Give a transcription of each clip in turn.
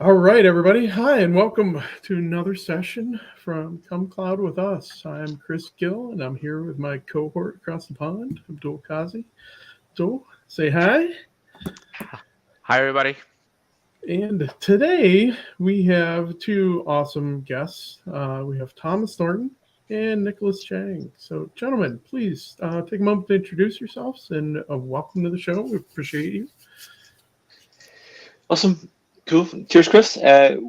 All right, everybody. Hi, and welcome to another session from Come Cloud with Us. I'm Chris Gill, and I'm here with my cohort across the pond, Abdul Kazi. Abdul, say hi. Hi, everybody. And today we have two awesome guests. We have Thomas Thornton and Nicholas Chang. So, gentlemen, please take a moment to introduce yourselves and welcome to the show. We appreciate you. Awesome. Cool. Cheers, Chris.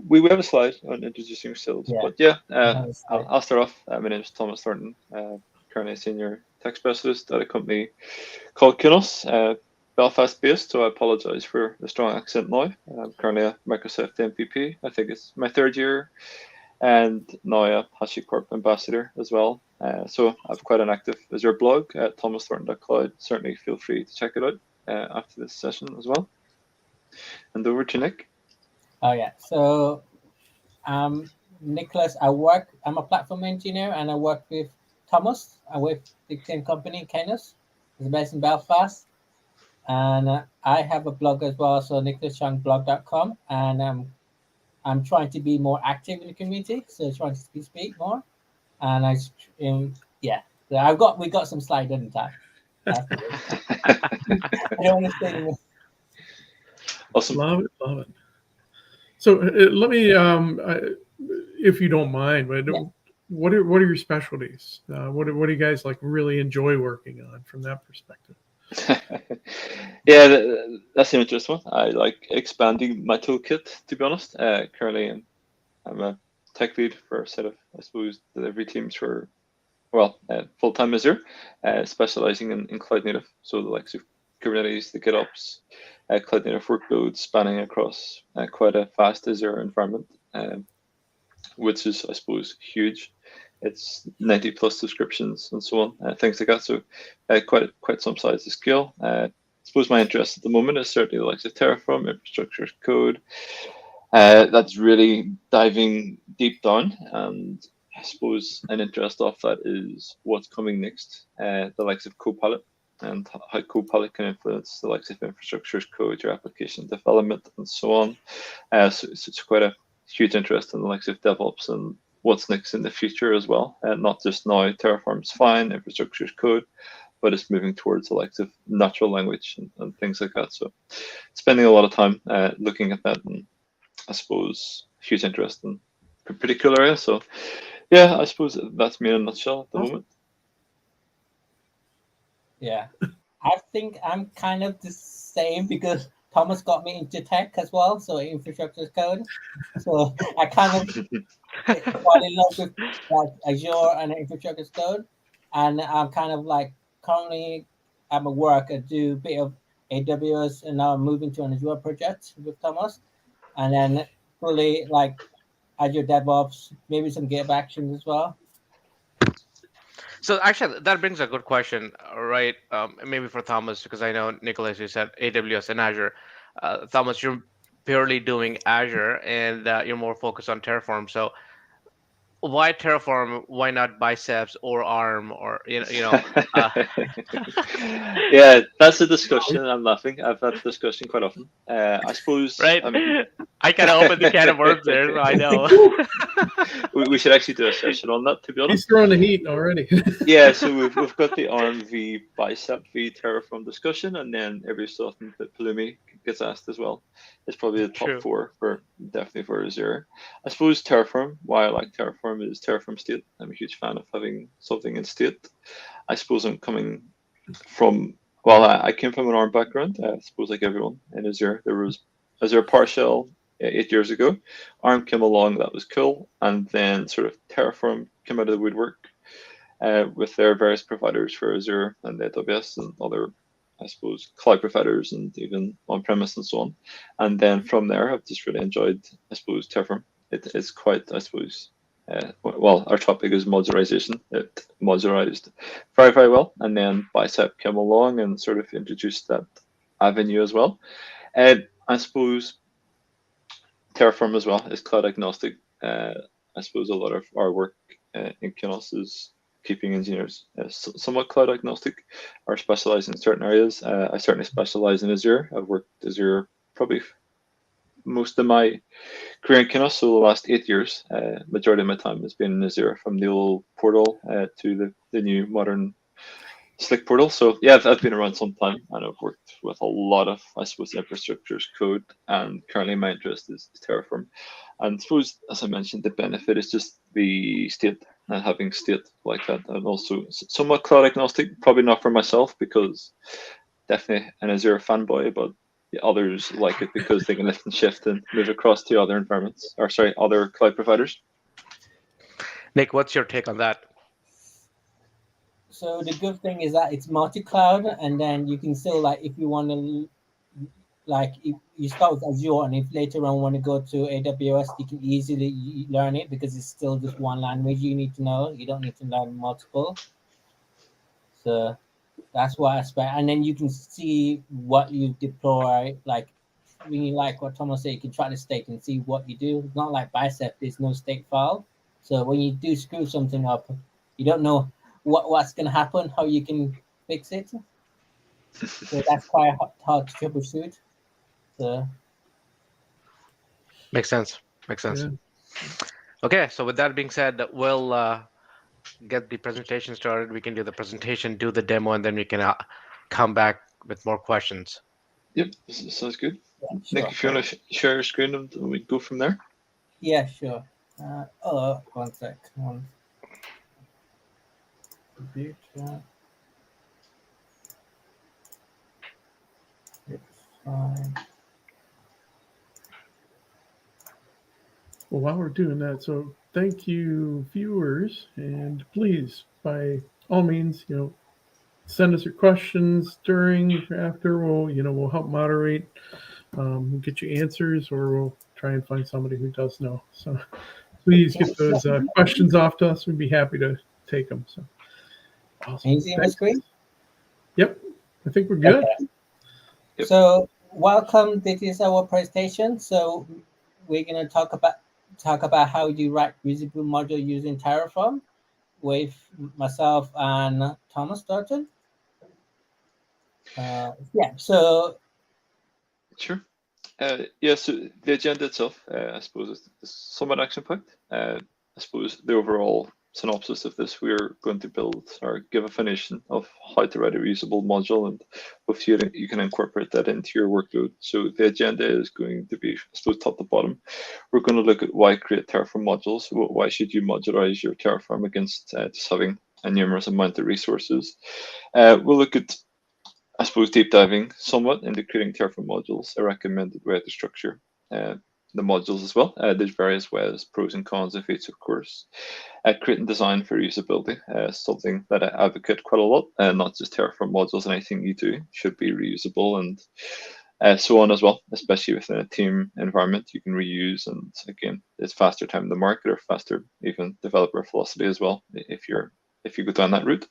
We have a slide on introducing ourselves, Yeah, but yeah, I have a slide. I'll start off. My name is Thomas Thornton, currently a senior tech specialist at a company called Kainos, Belfast based, so I apologize for the strong accent now. I'm currently a Microsoft MPP. I think it's my third year, and now a HashiCorp ambassador as well. So I have quite an active Azure blog at thomasthornton.cloud. Certainly feel free to check it out after this session as well. And over to Nick. Oh yeah. Nicholas. I'm a platform engineer, and I work with Thomas. I work with the same company, Kainos. It's based in Belfast, and I have a blog as well. So nicholaschangblog.com, and I'm trying to be more active in the community. So trying to speak more, and yeah. So we got some slide in time. Afterwards. I don't want to say anymore. Awesome. Love it, love it. So let me, if you don't mind, but Yeah. what are your specialties? What do you guys like really enjoy working on from that perspective? Yeah, that's an interesting one. I like expanding my toolkit, to be honest. Currently, I'm a tech lead for a set of, I suppose, delivery teams for, well, full-time Azure, specializing in cloud native. So the likes of Kubernetes, the GitOps, cloud native workloads spanning across quite a fast Azure environment, which is, I suppose, huge. It's 90 plus subscriptions and so on, things like that. So quite some size to scale. I suppose my interest at the moment is certainly the likes of Terraform, infrastructure as code. That's really diving deep down, and I suppose an interest of that is what's coming next. The likes of Copilot and how Copilot can influence the likes of infrastructure as code, your application development, and so on. So it's quite a huge interest in the likes of DevOps and what's next in the future as well. And not just now, Terraform's fine, infrastructure as code, but it's moving towards the likes of natural language and things like that. So spending a lot of time looking at that, and I suppose huge interest in a particular area. So yeah, I suppose that's me in a nutshell at the Awesome. moment. Yeah. I think I'm kind of the same because Thomas got me into tech as well, so infrastructure as code. So I kind of fall in love with like Azure and infrastructure as code, and I'm kind of like currently I'm at work. I do a bit of AWS, and now I'm moving to an Azure project with Thomas, and then fully like Azure DevOps, maybe some GitHub Actions as well. So actually, that brings a good question, right? Maybe for Thomas, because I know Nicholas, you said AWS and Azure. Thomas, you're purely doing Azure, and you're more focused on Terraform. So why Terraform? Why not Biceps or ARM or Uh, Yeah, that's a discussion. I'm laughing. I've had the discussion quite often. I suppose. right? I mean, I kind of opened the can of worms there, so I know. we should actually do a session on that, to be He's honest. throwing the heat already. Yeah, so we've got the ARM v Bicep v Terraform discussion, and then every so often that Pulumi gets asked as well. It's probably the top True. four for definitely for Azure. I suppose Terraform. Why I like Terraform is Terraform state. I'm a huge fan of having something in state. I suppose I'm coming from, well, I came from an ARM background. I suppose like everyone in Azure, there was Azure PowerShell 8 years ago. ARM came along, that was cool, and then sort of Terraform came out of the woodwork with their various providers for Azure and AWS and other, I suppose, cloud providers and even on-premise and so on. And then from there, I've just really enjoyed, I suppose, Terraform. It is quite, I suppose, well, our topic is modularization. It modularized very, very well. And then Bicep came along and sort of introduced that avenue as well. And I suppose Terraform as well is cloud agnostic. I suppose a lot of our work in Kinos is keeping engineers somewhat cloud agnostic or specialize in certain areas. I certainly specialize in Azure. I've worked Azure probably most of my career in Kainos, so the last 8 years, majority of my time has been in Azure, from the old portal to the new modern Slick portal. So yeah, I've been around some time, and I've worked with a lot of, I suppose, infrastructures code, and currently my interest is Terraform. And I suppose, as I mentioned, the benefit is just the state, and having state like that, and also somewhat cloud agnostic. Probably not for myself, because definitely an Azure fanboy, but the others like it because they can lift and shift and move across to other environments, or sorry, other cloud providers. Nick, what's your take on that? So the good thing is that it's multi-cloud, and then you can still, like, if you want to, like, if you start with Azure, and if later on want to go to AWS, you can easily learn it because it's still just one language you need to know. You don't need to learn multiple. So that's what I expect. And then you can see what you deploy. Like, when you, like what Thomas said, you can try the state and see what you do. It's not like Bicep, there's no state file. So when you do screw something up, you don't know what's going to happen, how you can fix it. So that's quite hard to troubleshoot. So Makes sense. Makes sense. Yeah. Okay, so with that being said, we'll get the presentation started. We can do the presentation, do the demo, and then we can come back with more questions. Yep, sounds good. yeah, sure. Nick, if you want to share your screen, and we go from there. Yeah, sure. One sec. Computer. It's fine. Well, while we're doing that, so thank you, viewers, and please, by all means, send us your questions during, after. We'll help moderate, we'll get you answers, or we'll try and find somebody who does know. So please get those questions off to us. We'd be happy to take them. So awesome. Can you see my screen? Yep, I think we're good. Okay. Yep. So welcome. This is our presentation. So we're going to talk about how you write reusable module using Terraform with myself and Thomas Thornton. So Sure. So the agenda itself, I suppose, is somewhat action-packed. I suppose the overall synopsis of this, we're going to build or give a foundation of how to write a reusable module, and hopefully you can incorporate that into your workload. So the agenda is going to be, I suppose, top to bottom. We're going to look at why create Terraform modules. Why should you modularize your Terraform against just having a numerous amount of resources? We'll look at, I suppose, deep diving somewhat into creating Terraform modules, a recommended way to structure the modules as well. There's various ways, pros and cons of each, of course. Create and design for usability, something that I advocate quite a lot, not just Terraform modules. Anything you do should be reusable, and so on as well, especially within a team environment. You can reuse, and again, it's faster time to market, or faster even developer velocity as well, if you go down that route.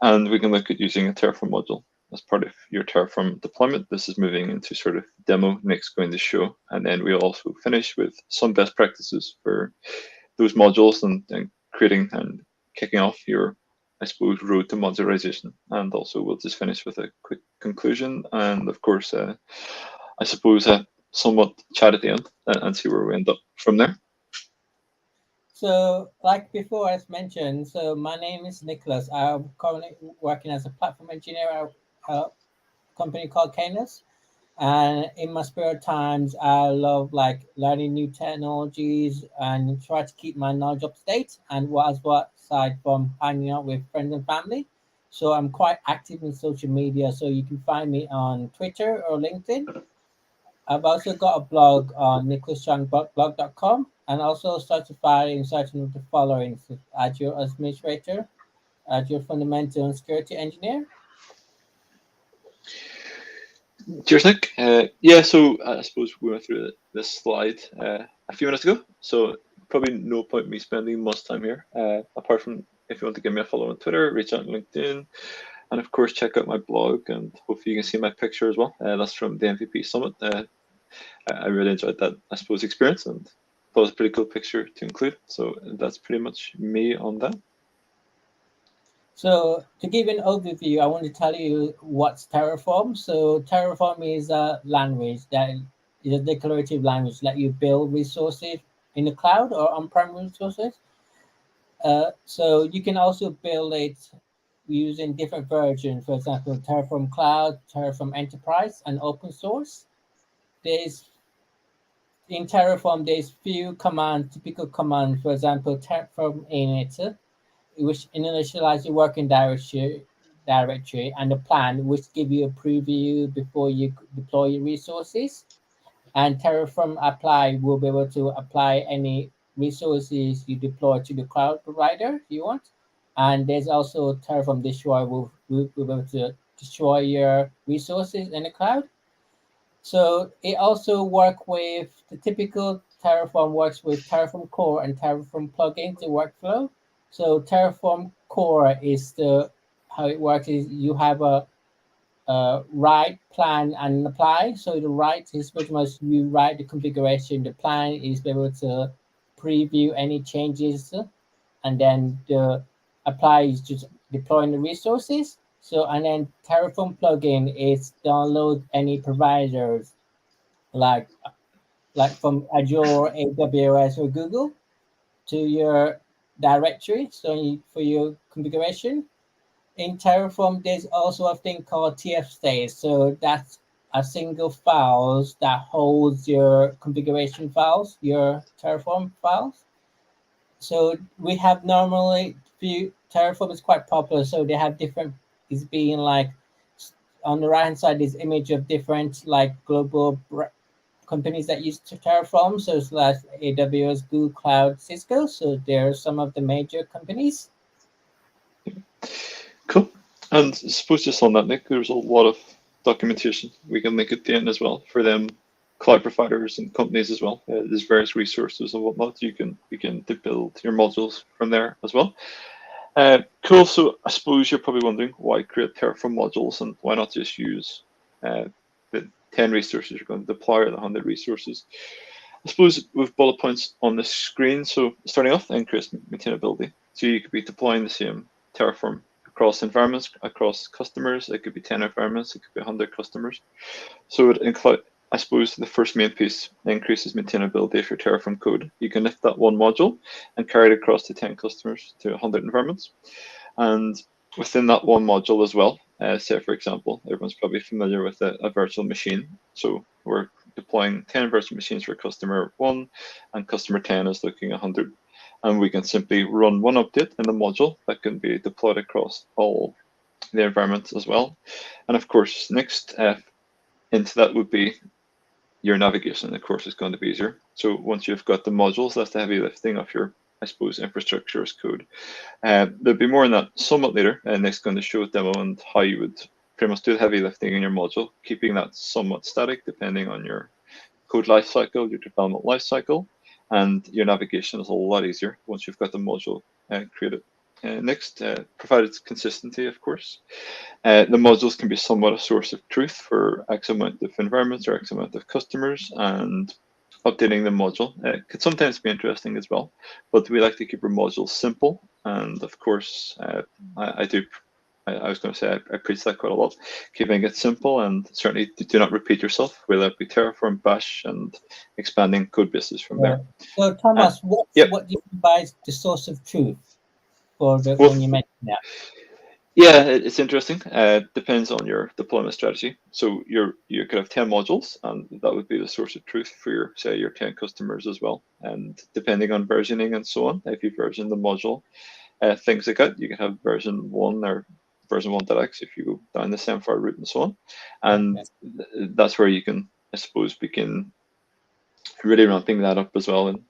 And we can look at using a Terraform module as part of your Terraform deployment. This is moving into sort of demo Nick's going to show. And then we'll also finish with some best practices for those modules, and creating and kicking off your, I suppose, road to modularization. And also we'll just finish with a quick conclusion. And of course, I suppose somewhat chat at the end, and see where we end up from there. So, like before, as mentioned, so my name is Nicholas. I'm currently working as a platform engineer at a company called Kainos. And in my spare times, I love learning new technologies and try to keep my knowledge up to date. And aside from hanging out with friends and family. So I'm quite active in social media. So you can find me on Twitter or LinkedIn. I've also got a blog on nicholaschangblog.com, and also certified in certain of the following: Azure Administrator, Azure Fundamental and Security Engineer. Cheers, Nick. So I suppose we went through this slide a few minutes ago, so probably no point me spending much time here, apart from if you want to give me a follow on Twitter, reach out on LinkedIn, and of course check out my blog, and hopefully you can see my picture as well. That's from the MVP Summit. I really enjoyed that, I suppose, experience, and thought it was a pretty cool picture to include. So that's pretty much me on that. So to give an overview, I want to tell you what's Terraform. So Terraform is a language that is a declarative language that you build resources in the cloud or on-prem resources. So you can also build it using different versions. For example, Terraform Cloud, Terraform Enterprise, and open source. In Terraform, there's few commands, typical commands. For example, Terraform init, which initialize your working directory and the plan, which give you a preview before you deploy your resources. And Terraform apply will be able to apply any resources you deploy to the cloud provider you want. And there's also Terraform destroy will be able to destroy your resources in the cloud. So it also work with the typical Terraform works with Terraform core and Terraform plugin to workflow. So Terraform core is how it works is you have a write, plan, and apply. So the write is pretty much you write the configuration. The plan is be able to preview any changes, and then the apply is just deploying the resources. So and then Terraform plugin is download any providers like from Azure, AWS, or Google to your directory. So for your configuration. In Terraform, there's also a thing called TF state. So that's a single files that holds your configuration files, your Terraform files. So we have normally Terraform is quite popular. So they have different. It's being like on the right hand side, this image of different like global companies that use Terraform. So it's like AWS, Google Cloud, Cisco. So there are some of the major companies. Cool. And I suppose just on that, Nick, there's a lot of documentation we can link at the end as well for them, cloud providers and companies as well. There's various resources and whatnot. You can begin to build your modules from there as well. Cool. So I suppose you're probably wondering why create Terraform modules and why not just use the 10 resources you're going to deploy or the 100 resources. I suppose with bullet points on the screen. So starting off, increase maintainability. So you could be deploying the same Terraform across environments, across customers. It could be 10 environments, it could be 100 customers. So it include, I suppose the first main piece increases maintainability for Terraform code. You can lift that one module and carry it across to 10 customers to 100 environments. And within that one module as well, say for example, everyone's probably familiar with a virtual machine. So we're deploying 10 virtual machines for customer 1 and customer 10 is looking 100. And we can simply run one update in the module that can be deployed across all the environments as well. And of course, next into that would be your navigation. Of course, it's going to be easier. So once you've got the modules, that's the heavy lifting of your, I suppose, infrastructure as code. There'll be more on that somewhat later. Nick's going to show a demo and how you would pretty much do the heavy lifting in your module, keeping that somewhat static depending on your code lifecycle, your development lifecycle. And your navigation is a lot easier once you've got the module created. Next, provided consistency, of course. The modules can be somewhat a source of truth for X amount of environments or X amount of customers, and updating the module could sometimes be interesting as well. But we like to keep our modules simple, and of course, I was going to say I preach that quite a lot, keeping it simple and certainly do not repeat yourself, whether it be Terraform, Bash, and expanding code bases from there. So Thomas, what do you mean by the source of truth when you mention that? Yeah, it's interesting. Depends on your deployment strategy. So you could have 10 modules, and that would be the source of truth for your 10 customers as well. And depending on versioning and so on, if you version the module, things like that, you can have version 1 or version 1.x if you go down the SemFire route and so on. And that's where you can, I suppose, begin really ramping that up as well, and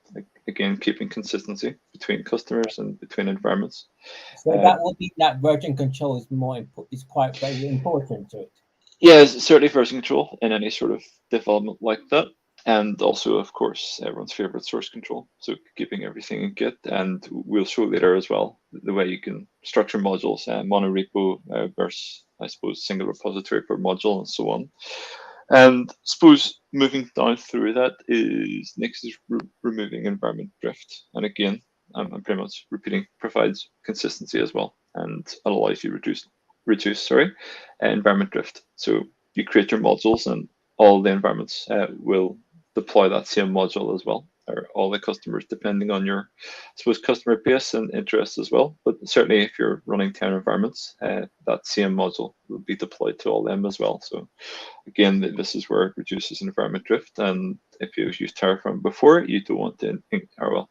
again keeping consistency between customers and between environments. So that would be that version control is quite very important to it. Yeah, certainly version control in any sort of development like that. And also, of course, everyone's favorite source control. So keeping everything in Git, and we'll show later as well the way you can structure modules, monorepo versus, I suppose, single repository per module and so on. And suppose moving down through that is next is removing environment drift. And again, I'm pretty much repeating, provides consistency as well, and allows you reduce environment drift. So you create your modules and all the environments will deploy that same module as well, or all the customers, depending on your, I suppose, customer base and interests as well. But certainly if you're running 10 environments, that same module will be deployed to all them as well. So again, this is where it reduces environment drift. And if you've used Terraform before, you don't want to,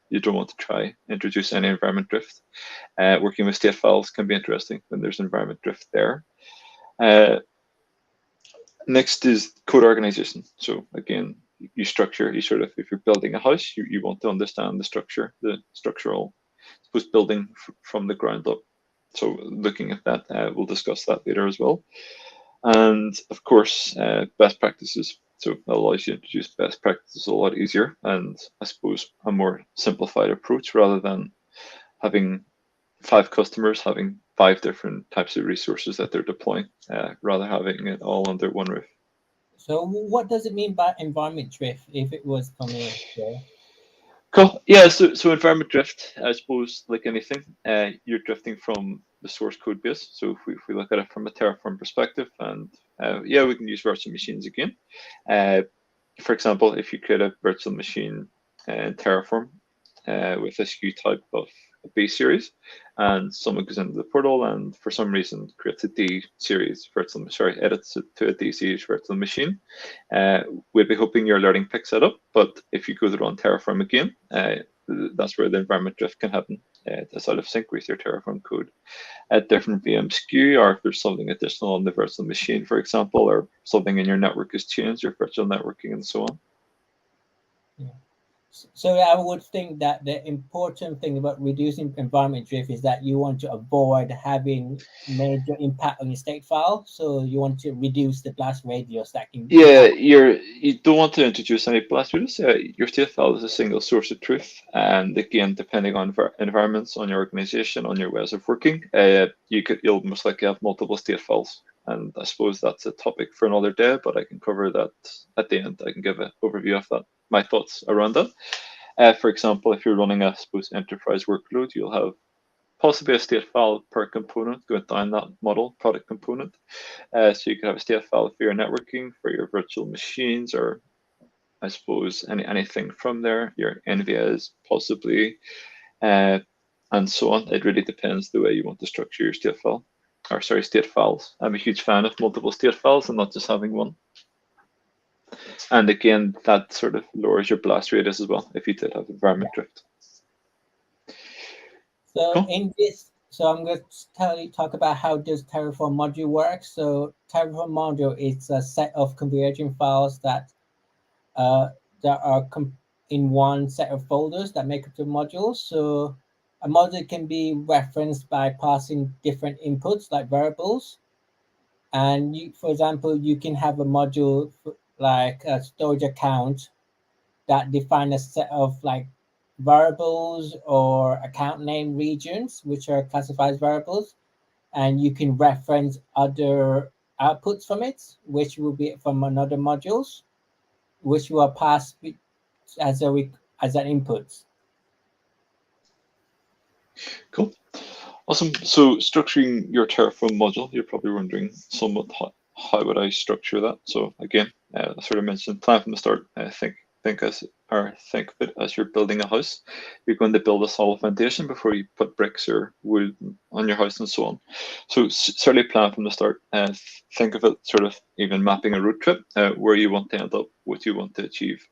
you don't want to try introduce any environment drift. Working with state files can be interesting when there's environment drift there. Next is code organization. So again, you structure, you sort of, if you're building a house, you want to understand the structure, the structural, suppose building from the ground up. So looking at that, we'll discuss that later as well. And of course, best practices. So it allows you to introduce best practices a lot easier, and I suppose a more simplified approach rather than having 5 customers having 5 different types of resources that they're deploying, rather having it all under one roof. So what does it mean by environment drift, if it was coming here? Cool. Yeah, so environment drift, I suppose, like anything, you're drifting from the source code base. So if we look at it from a Terraform perspective, and yeah, we can use virtual machines again. For example, if you create a virtual machine in Terraform with this U type of base series, and someone goes into the portal and for some reason creates a D series virtual, edits it to a D series virtual machine, we'll be hoping your alerting picks that up. But if you go to run Terraform again, that's where the environment drift can happen. It's out of sync with your Terraform code. At different VM SKU, or if there's something additional on the virtual machine, for example, or something in your network has changed, your virtual networking and so on. Yeah. So I would think that the important thing about reducing environment drift is that you want to avoid having major impact on your state file. So you want to reduce the blast radius that can. Yeah, you don't want to introduce any blast radius. Your state file is a single source of truth, and again, depending on environments, on your organization, on your ways of working, you'll most likely have multiple state files. And I suppose that's a topic for another day, but I can cover that at the end. I can give an overview of that, my thoughts around that. For example, if you're running a, suppose, enterprise workload, you'll have possibly a state file per component going down that model, product component. So you can have a state file for your networking, for your virtual machines, or I suppose anything from there, your NVS possibly, and so on. It really depends the way you want to structure your state file. Or sorry, state files. I'm a huge fan of multiple state files and not just having one. And again, that sort of lowers your blast radius as well if you did have environment drift. So Cool. in this, so I'm going to talk about how does Terraform module work. So Terraform module is a set of configuration files that are in one set of folders that make up the module. So a module can be referenced by passing different inputs like variables. And you, for example, you can have a module like a storage account that define a set of like variables or account name regions, which are classified as variables. And you can reference other outputs from it, which will be from another modules, which will pass as an input. Cool. Awesome. So structuring your Terraform module, you're probably wondering somewhat how would I structure that? So again, I sort of mentioned plan from the start. Think of it as you're building a house. You're going to build a solid foundation before you put bricks or wood on your house and so on. So certainly plan from the start. Think of it sort of even mapping a road trip, where you want to end up, what you want to achieve.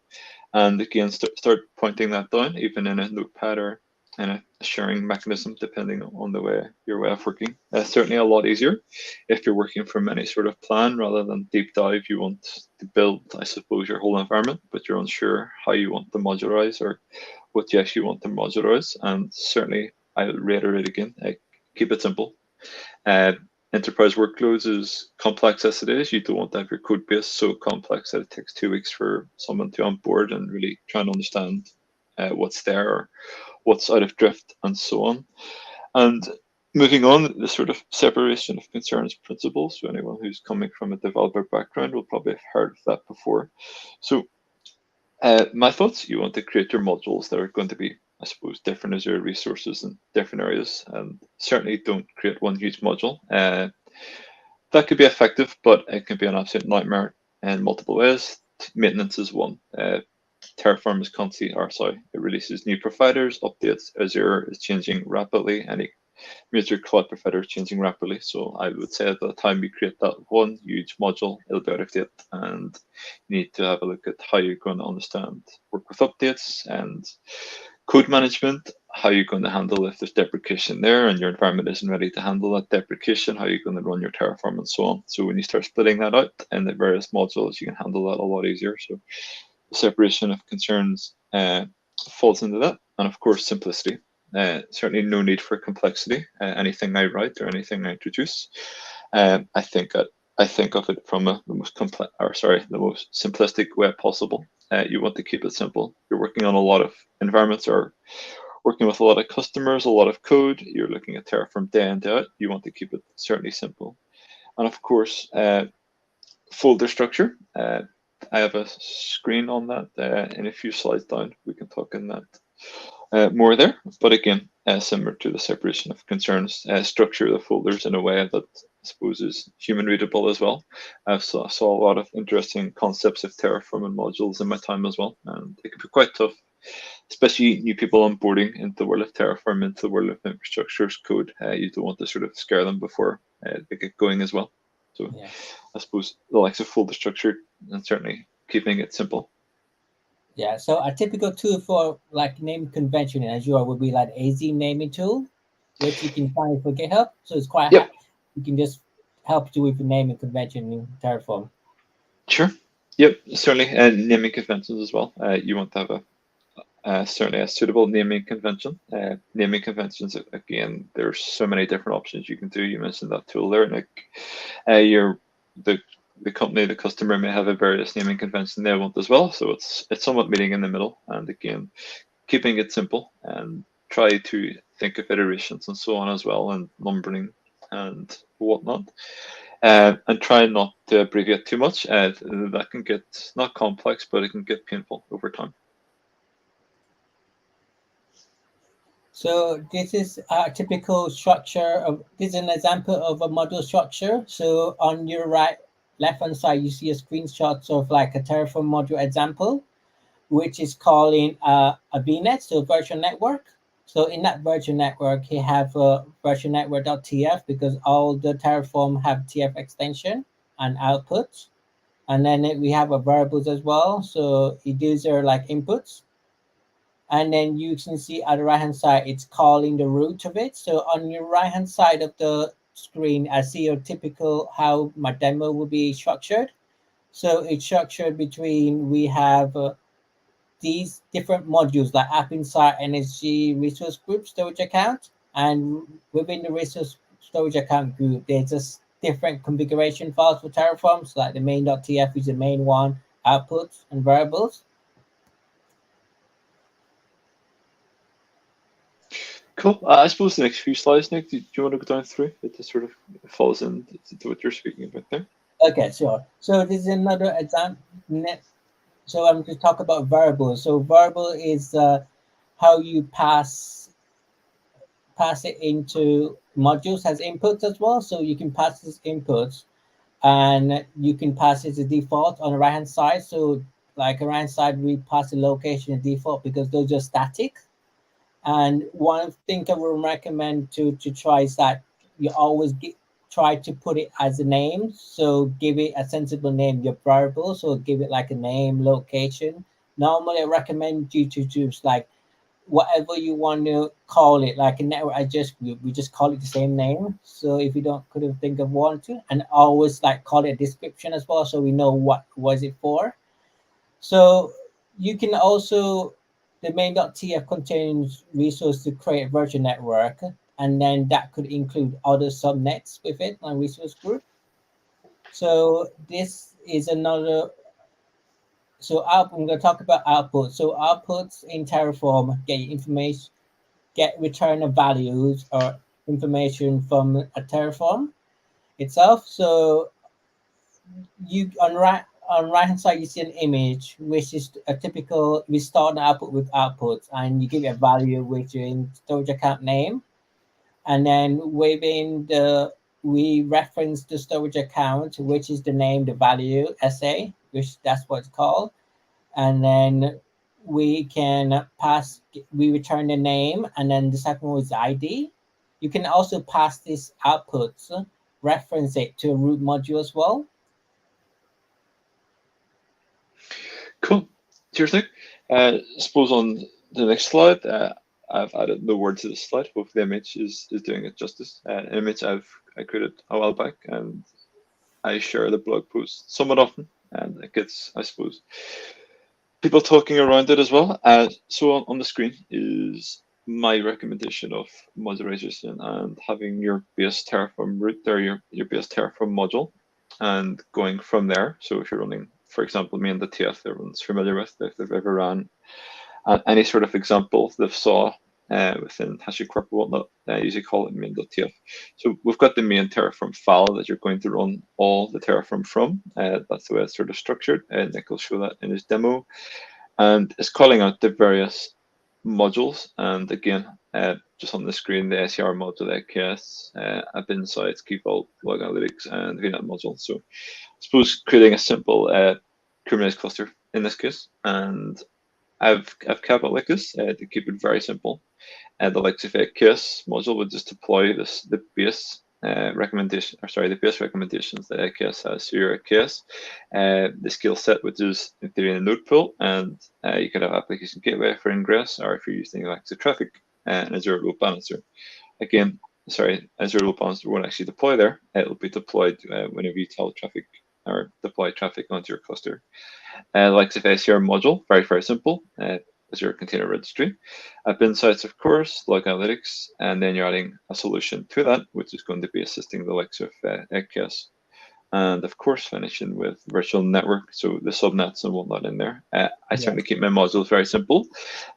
And again, start pointing that down, even in a notepad or in a sharing mechanism, depending on your way of working. Certainly a lot easier if you're working from any sort of plan rather than deep dive. You want to build, I suppose, your whole environment, but you're unsure how you want to modularize or what you actually want to modularize. And certainly, I'll reiterate again, keep it simple. Enterprise workloads, as complex as it is, you don't want to have your code base so complex that it takes 2 weeks for someone to onboard and really try and understand what's there or what's out of drift and so on. And moving on, the sort of separation of concerns principles. So anyone who's coming from a developer background will probably have heard of that before. So my thoughts, you want to create your modules that are going to be, I suppose, different Azure resources in different areas. And certainly don't create one huge module. That could be effective, but it can be an absolute nightmare in multiple ways. Maintenance is one. Terraform is constantly, it releases new providers, updates. Azure is changing rapidly. Any major cloud provider is changing rapidly. So I would say at the time you create that one huge module, it'll be out of date, and you need to have a look at how you're going to work with updates and code management, how you're going to handle if there's deprecation there and your environment isn't ready to handle that deprecation, how you're going to run your Terraform and so on. So when you start splitting that out in the various modules, you can handle that a lot easier. So the separation of concerns falls into that. And of course, simplicity. Certainly no need for complexity. Anything I write or anything I introduce, I think of it from the most simplistic way possible. You want to keep it simple. You're working on a lot of environments or working with a lot of customers, a lot of code. You're looking at Terraform day in, day out. You want to keep it certainly simple. And of course, folder structure. I have a screen on that in a few slides down. We can talk in that more there. But again, similar to the separation of concerns, structure the folders in a way that I suppose is human readable as well. I saw a lot of interesting concepts of Terraform and modules in my time as well, and it can be quite tough, especially new people onboarding into the world of Terraform, into the world of infrastructure as code. You don't want to sort of scare them before they get going as well. So yeah. I suppose the likes of folder structure and certainly keeping it simple. Yeah, so a typical tool for like name convention in Azure would be like AZ naming tool, which you can find for GitHub. So it's quite you can just help you with the naming convention in Terraform. Sure. Yep, certainly. And naming conventions as well. You want to have certainly a suitable naming convention. Naming conventions, again, there's so many different options you can do. You mentioned that tool there, Nick. The company, the customer may have a various naming convention they want as well. So it's somewhat meeting in the middle. And again, keeping it simple and try to think of iterations and so on as well, and numbering and whatnot. And try not to abbreviate too much. That can get not complex, but it can get painful over time. So this is a typical structure this is an example of a module structure. So on your left-hand side, you see a screenshot of like a Terraform module example, which is calling a VNet, so virtual network. So in that virtual network, you have a virtual network.tf because all the Terraform have TF extension and outputs. And then we have a variables as well. So these are like inputs. And then you can see at the right-hand side, it's calling the root of it. So on your right-hand side of the screen, I see your typical how my demo will be structured. So it's structured between, we have these different modules like App Insight, NSG, Resource Group, Storage Account. And within the Resource Storage Account group, there's just different configuration files for Terraform. So like the main.tf is the main one, outputs and variables. Cool. I suppose the next few slides, Nick, do you want to go down through? It just sort of falls into what you're speaking about there. Okay, sure. So this is another example. So I'm going to talk about variables. So variable is how you pass it into modules as inputs as well. So you can pass these inputs, and you can pass it as default on the right-hand side. So like the right-hand side, we pass the location as default because those are static. And one thing I would recommend to try is that you always try to put it as a name. So give it a sensible name, your variable. So give it like a name, location. Normally, I recommend you to choose like whatever you want to call it, like a network address group. We just call it the same name. So if you couldn't think of one to, and always like call it a description as well, so we know what was it for. So you can also, the main.tf contains resource to create a virtual network, and then that could include other subnets with it on resource group. So this is another. So I'm going to talk about output. So outputs in Terraform get information, return of values or information from a Terraform itself. So you on right hand side, you see an image, which is a typical, we start the output with outputs, and you give it a value, which is in storage account name. And then within we reference the storage account, which is the name, the value, SA, which that's what it's called. And then we can we return the name, and then the second one is ID. You can also pass this outputs, reference it to a root module as well. Cool. Cheers, Nick. Suppose on the next slide, I've added no word to this slide. Hopefully the image is doing it justice. An image I created a while back, and I share the blog post somewhat often, and it gets, I suppose, people talking around it as well. So on the screen is my recommendation of modularization and having your base Terraform root there, your base Terraform module, and going from there. So if you're running, for example, me and the TF, everyone's familiar with, if they've ever ran any sort of example they've saw within HashiCorp or whatnot, I usually call it main.tf. So we've got the main Terraform file that you're going to run all the Terraform from. That's the way it's sort of structured. Nick will show that in his demo. And it's calling out the various modules. And again, just on the screen, the SER module, AKS, App Insights, Key Vault, Log Analytics, and VNet module. So I suppose creating a simple Kubernetes cluster in this case. And I've kept it like this to keep it very simple. The likes of AKS module would just deploy the base recommendations that AKS has. So your AKS, the skill set, which is in theory in a node pool, and you could have application gateway for ingress, or if you're using like the traffic and Azure Load Balancer. Again, sorry, Azure Load Balancer won't actually deploy there. It'll be deployed whenever you tell traffic or deploy traffic onto your cluster. Likes of SER module, very, very simple. Azure Container Registry. App Insights, of course, Log Analytics, and then you're adding a solution to that, which is going to be assisting the likes of AKS. And of course, finishing with virtual network, so the subnets and whatnot in there. I certainly keep my modules very simple.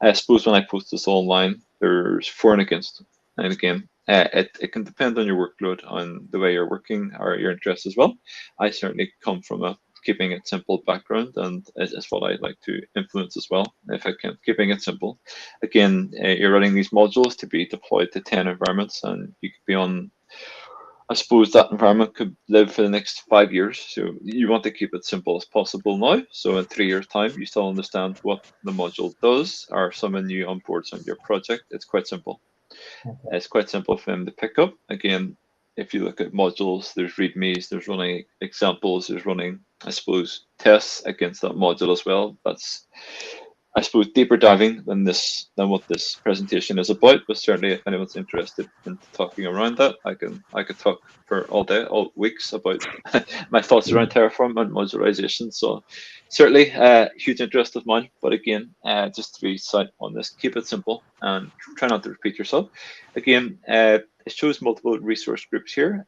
I suppose when I post this online, there's for and against. And again, it can depend on your workload, on the way you're working, or your interests as well. I certainly come from a keeping it simple background, and it's what I like to influence as well, if I can, keeping it simple. Again, you're running these modules to be deployed to 10 environments, and you could be on, I suppose that environment could live for the next 5 years. So you want to keep it simple as possible now. So in 3 years' time, you still understand what the module does, or someone new onboards on your project. It's quite simple. Okay. It's quite simple for them to pick up. Again, if you look at modules, there's readmes, there's running examples, there's running, I suppose, tests against that module as well. That's, I suppose, deeper diving than what this presentation is about. But certainly, if anyone's interested in talking around that, I could talk for all weeks about my thoughts around Terraform and modularization. So certainly, huge interest of mine. But again, just to be side on this, keep it simple and try not to repeat yourself. Again, it shows multiple resource groups here.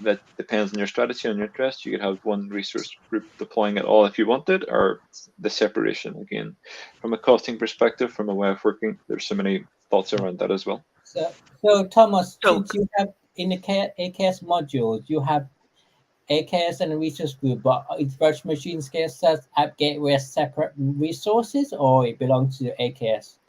That depends on your strategy and your interest. You could have one resource group deploying it all if you wanted, or the separation. Again, from a costing perspective, from a way of working, there's so many thoughts around that as well. So Thomas, So- since you have in the AKS module, you have AKS and a resource group, but its virtual machine skill sets, app gateway as separate resources, or it belongs to AKS?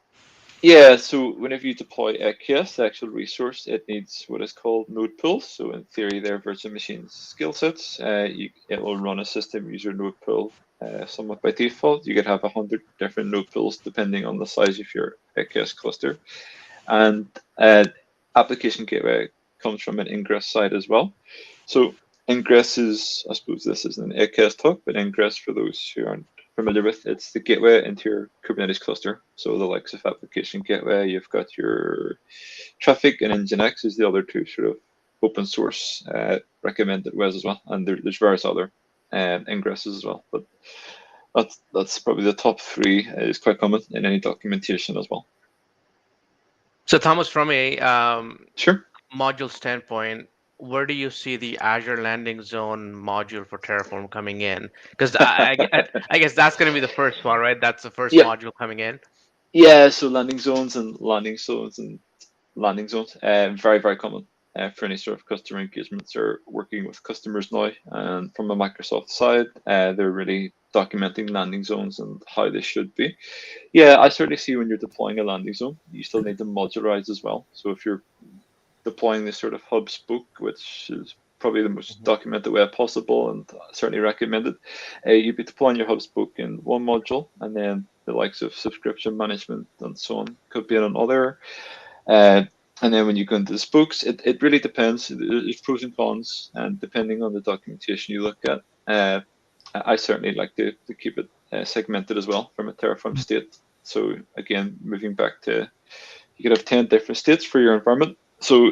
Yeah, so whenever you deploy AKS, the actual resource, it needs what is called node pools. So in theory, they're virtual machine skill sets. It will run a system user node pool somewhat by default. You could have 100 different node pools depending on the size of your AKS cluster. And application gateway comes from an ingress side as well. So ingress is, I suppose this is an AKS talk, but ingress, for those who aren't familiar with, it's the gateway into your Kubernetes cluster. So the likes of application gateway, you've got your traffic, and Nginx is the other two sort of open source recommended ways as well. And there's various other ingresses as well. But that's probably the top three. Is quite common in any documentation as well. So Thomas, from a Sure. module standpoint, where do you see the Azure landing zone module for Terraform coming in? Because I guess that's going to be the first one, right? That's the first module coming in. Yeah, so landing zones, very, very common for any sort of customer engagements or working with customers now. And from a Microsoft side, they're really documenting landing zones and how they should be. Yeah, I certainly see when you're deploying a landing zone, you still need to modularize as well. So if you're deploying this sort of hub spoke, which is probably the most documented way possible and certainly recommended, you'd be deploying your hub spoke in one module, and then the likes of subscription management and so on could be in another. And then when you go into the spokes, it really depends. There's pros and cons, and depending on the documentation you look at. I certainly like to keep it segmented as well from a Terraform state. So again, moving back to, you could have 10 different states for your environment. So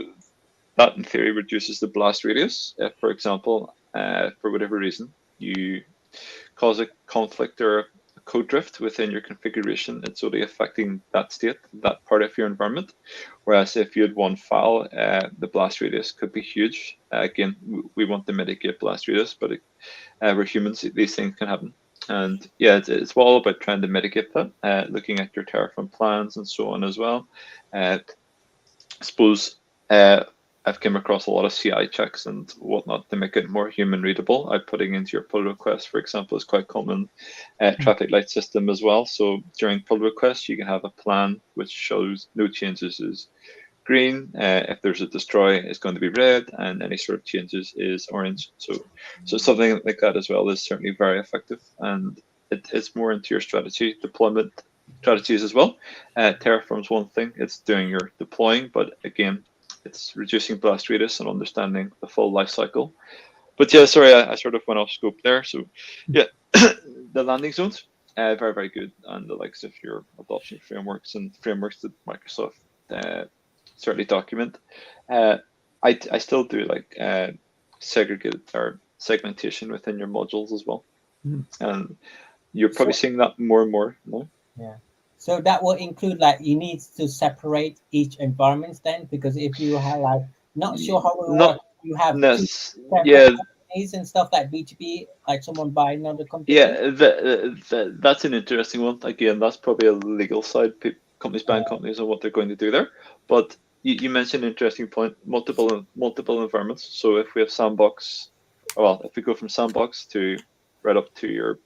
that in theory reduces the blast radius. If, for example, for whatever reason, you cause a conflict or a code drift within your configuration, it's only affecting that state, that part of your environment. Whereas if you had one file, the blast radius could be huge. Again, we want to mitigate blast radius, but we're humans, these things can happen. And yeah, it's all about trying to mitigate that, looking at your Terraform plans and so on as well. I suppose I've come across a lot of CI checks and whatnot to make it more human readable. Putting into your pull request, for example, is quite common. Traffic light system as well. So during pull requests, you can have a plan which shows no changes is green. If there's a destroy, it's going to be red, and any sort of changes is orange. So something like that as well is certainly very effective, and it's more into your strategy deployment strategies as well. Terraform's one thing; it's doing your deploying, but again, it's reducing blast radius and understanding the full life cycle. But yeah, sorry, I sort of went off scope there. So yeah, the landing zones, very, very good. And the likes of your adoption frameworks and frameworks that Microsoft certainly document. I still do like segregated or segmentation within your modules as well. And you're probably seeing that more and more. No? Yeah. So that will include like you need to separate each environment then, because if you have like not sure how it works, you have companies and stuff like B2B, like someone buying another company. Yeah, that's an interesting one. Again, that's probably a legal side. Companies buying companies and what they're going to do there. But you mentioned an interesting point: multiple environments. So if we have sandbox, well, if we go from sandbox to right up to your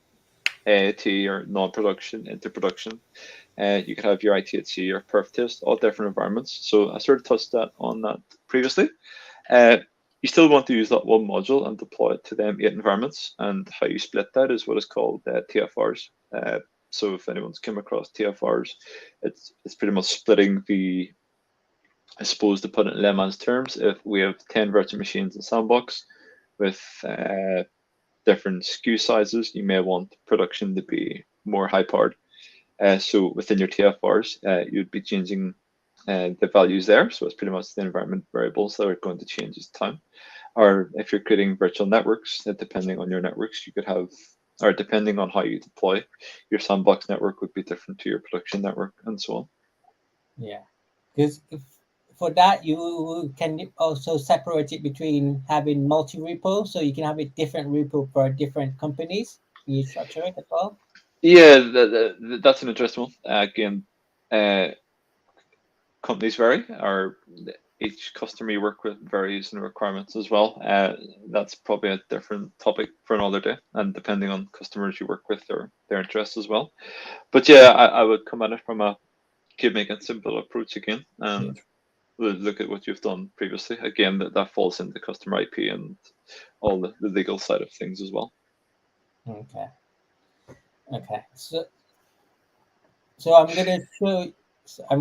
AIT or non-production into production. You could have your ITHC or perf test, all different environments. So I sort of touched on that previously. You still want to use that one module and deploy it to them 8 environments. And how you split that is what is called TFRs. So if anyone's come across TFRs, it's pretty much splitting the, I suppose to put it in layman's terms, if we have 10 virtual machines in Sandbox with different SKU sizes, you may want production to be more high powered. So within your TFRs, you'd be changing the values there. So it's pretty much the environment variables that are going to change as time. Or if you're creating virtual networks, depending on your networks, you could have, or depending on how you deploy, your sandbox network would be different to your production network and so on. Yeah, because for that, you can also separate it between having multi-repo, so you can have a different repo for different companies. Can you structure it as well? Yeah, that's an interesting one. Again, companies vary, or each customer you work with varies in requirements as well. That's probably a different topic for another day, and depending on customers you work with or their interests as well. But yeah, I would come at it from a keep making it simple approach again, and look at what you've done previously. Again, that falls into customer IP and all the legal side of things as well. Okay. So I'm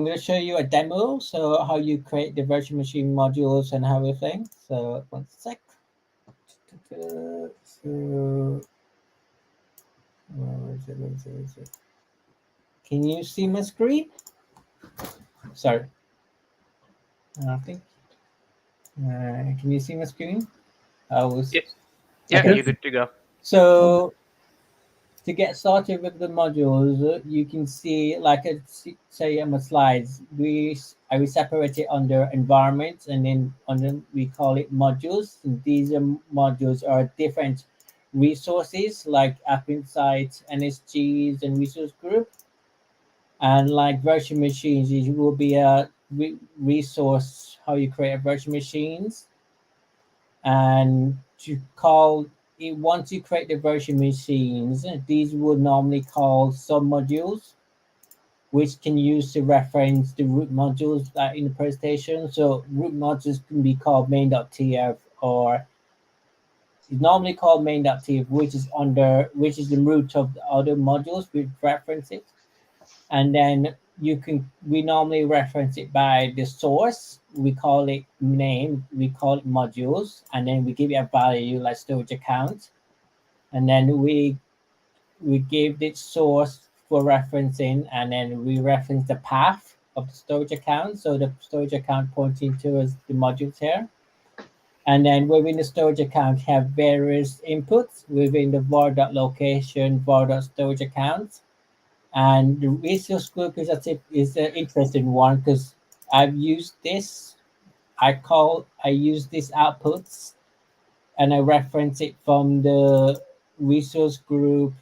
gonna show you a demo. So how you create the virtual machine modules and everything. So one sec. So where is it? Can you see my screen? Sorry. I think. Can you see my screen? Yeah, Okay. you're good to go. So to get started with the modules, you can see, like say on my slides, I will separate it under environments, and then we call it modules. And these modules are different resources like App Insights, NSGs, and resource group. And like virtual machines, it will be a resource, how you create virtual machines. And to call it, once you create the virtual machines, these would normally call submodules, which can use to reference the root modules that in the presentation. So root modules can be called main.tf, or it's normally called main.tf, which is the root of the other modules with references. and then we normally reference it by the source. We call it name, we call it modules, and then we give it a value like storage account, and then we give it source for referencing, and then we reference the path of the storage account. So the storage account pointing towards the modules here. And then within the storage account have various inputs within the var.location, var.storage account. And the resource group is an interesting one because I've used this. I use these outputs and I reference it from the resource group,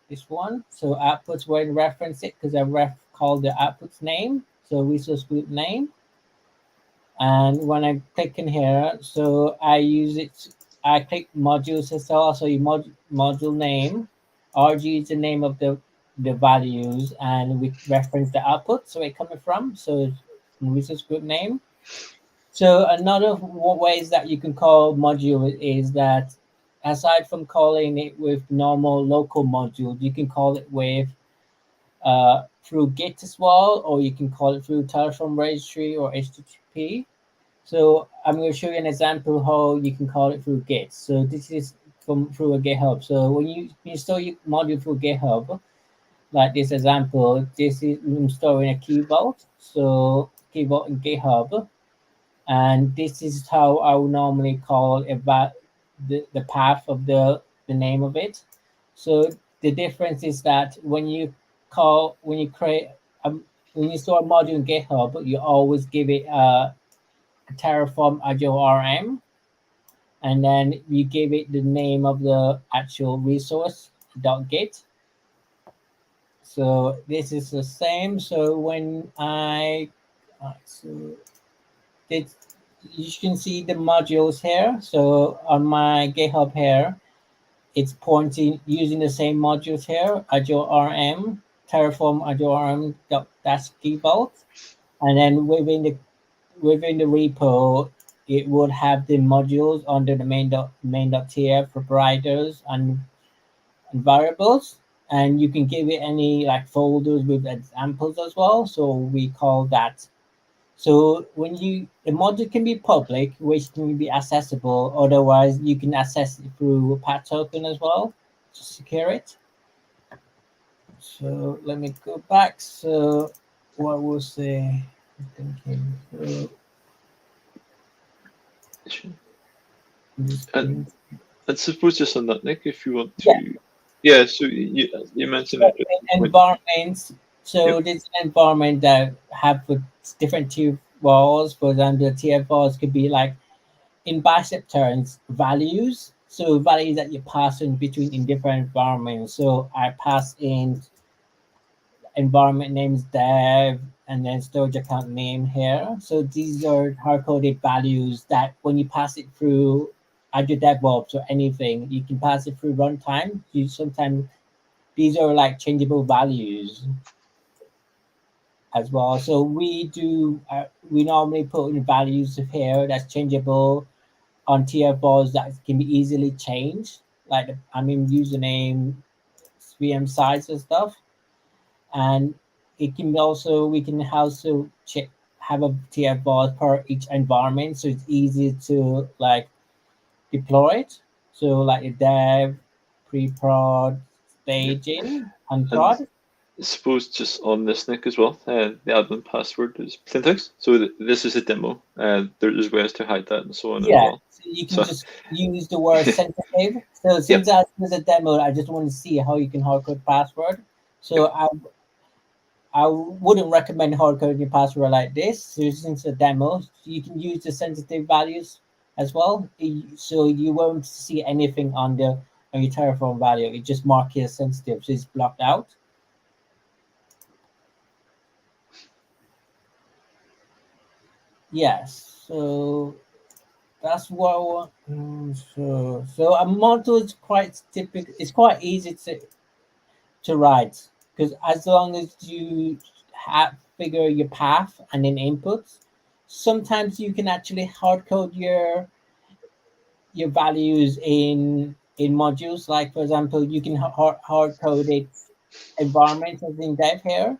this one. So outputs when reference it because I call the outputs name, so resource group name. And when I click in here, so I use it, I click modules as well. So you module name, RG is the name of the values, and we reference the output, so it coming from, so resource group name. So another ways that you can call module is that aside from calling it with normal local module, you can call it with through Git as well, or you can call it through Terraform registry or HTTP. So I'm going to show you an example how you can call it through Git. So this is through a GitHub. So when you install your module through GitHub, like this example, this is installing a key vault. So key vault in GitHub. And this is how I would normally call about the path of the name of it. So the difference is that when you store a module in GitHub, you always give it a Terraform Azure RM, and then you give it the name of the actual resource .git. So this is the same. So when you can see the modules here. So on my GitHub here, it's pointing using the same modules here, Azure RM, Terraform Azure RM -key vault, and then within the repo, it would have the modules under the main.tf proprietors and variables, and you can give it any like folders with examples as well. So we call that. So the module can be public, which can be accessible. Otherwise, you can access it through path token as well to secure it. So let me go back. So what was the thinking? And I suppose just on that, Nick, if you want to, yeah. So you mentioned environments. So there's an environment that have different tier walls. For example, the tier walls could be like in bicep terms values. So values that you pass in between in different environments. So I pass in environment names dev and then storage account name here. So these are hard-coded values that when you pass it through Azure DevOps or anything, you can pass it through runtime. Sometimes these are like changeable values as well. So we normally put in values here that's changeable on TFRs that can be easily changed, like username, VM size and stuff. And we can also have a TFR per each environment, so it's easy to like deploy it. So like a dev, pre-prod, staging, and prod. I suppose just on this, Nick, as well, the admin password is plaintext. So this is a demo. There's ways to hide that and so on as well. So you can just use the word sensitive. So since that was a demo, I just want to see how you can hardcode password. So I wouldn't recommend hardcoding your password like this. So since it's a demo, you can use the sensitive values as well. So you won't see anything on your Terraform value. It just marks it as sensitive, so it's blocked out. Yes, so that's what. So a module is quite typical. It's quite easy to write because as long as you figure your path and then inputs, sometimes you can actually hard code your values in modules. Like for example, you can hard code it environment as in dev here.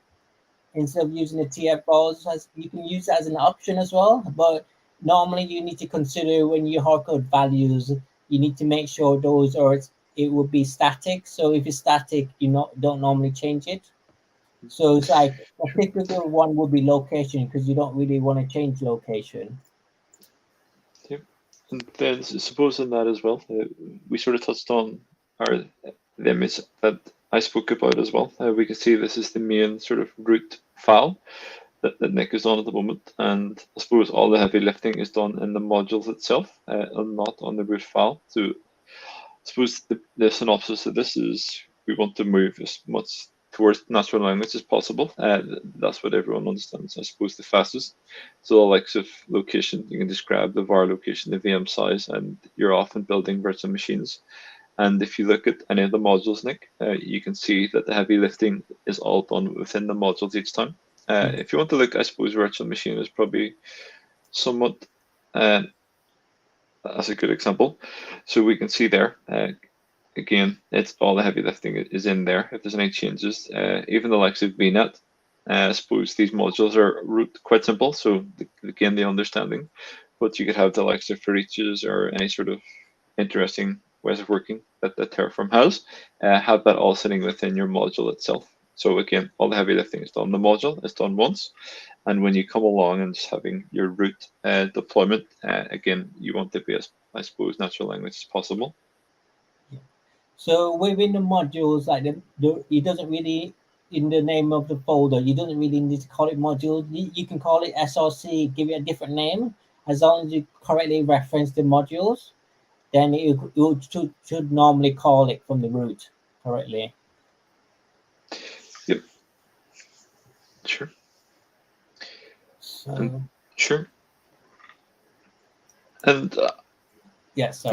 instead of using the TF files, you can use it as an option as well. But normally you need to consider when you hardcode values, you need to make sure those are it would be static. So if it's static, don't normally change it. So it's like a typical one would be location because you don't really want to change location. Yep. And then suppose in that as well, we sort of touched on the image that I spoke about as well. We can see this is the main sort of root file that Nick is on at the moment, and I suppose all the heavy lifting is done in the modules itself and not on the root file. So I suppose the synopsis of this is we want to move as much towards natural language as possible. That's what everyone understands, I suppose, the fastest. So the likes of location, you can describe the var location, the VM size, and you're often building virtual machines. And if you look at any of the modules, Nick, you can see that the heavy lifting is all done within the modules each time. If you want to look, I suppose virtual machine is probably somewhat as a good example. So we can see there, again, it's all the heavy lifting is in there. If there's any changes, even the likes of VNet, I suppose these modules are root quite simple. So again, the understanding, but you could have the likes of for eaches or any sort of interesting ways of working that Terraform has, have that all sitting within your module itself. So again, all the heavy lifting is done. The module is done once, and when you come along and just having your root deployment, again, you want to be as, I suppose, natural language as possible. So within the modules, like it doesn't really, in the name of the folder, you don't really need to call it module. You can call it SRC, give it a different name, as long as you correctly reference the modules, then you should normally call it from the root correctly. Yep. Sure. So, sure. And yes,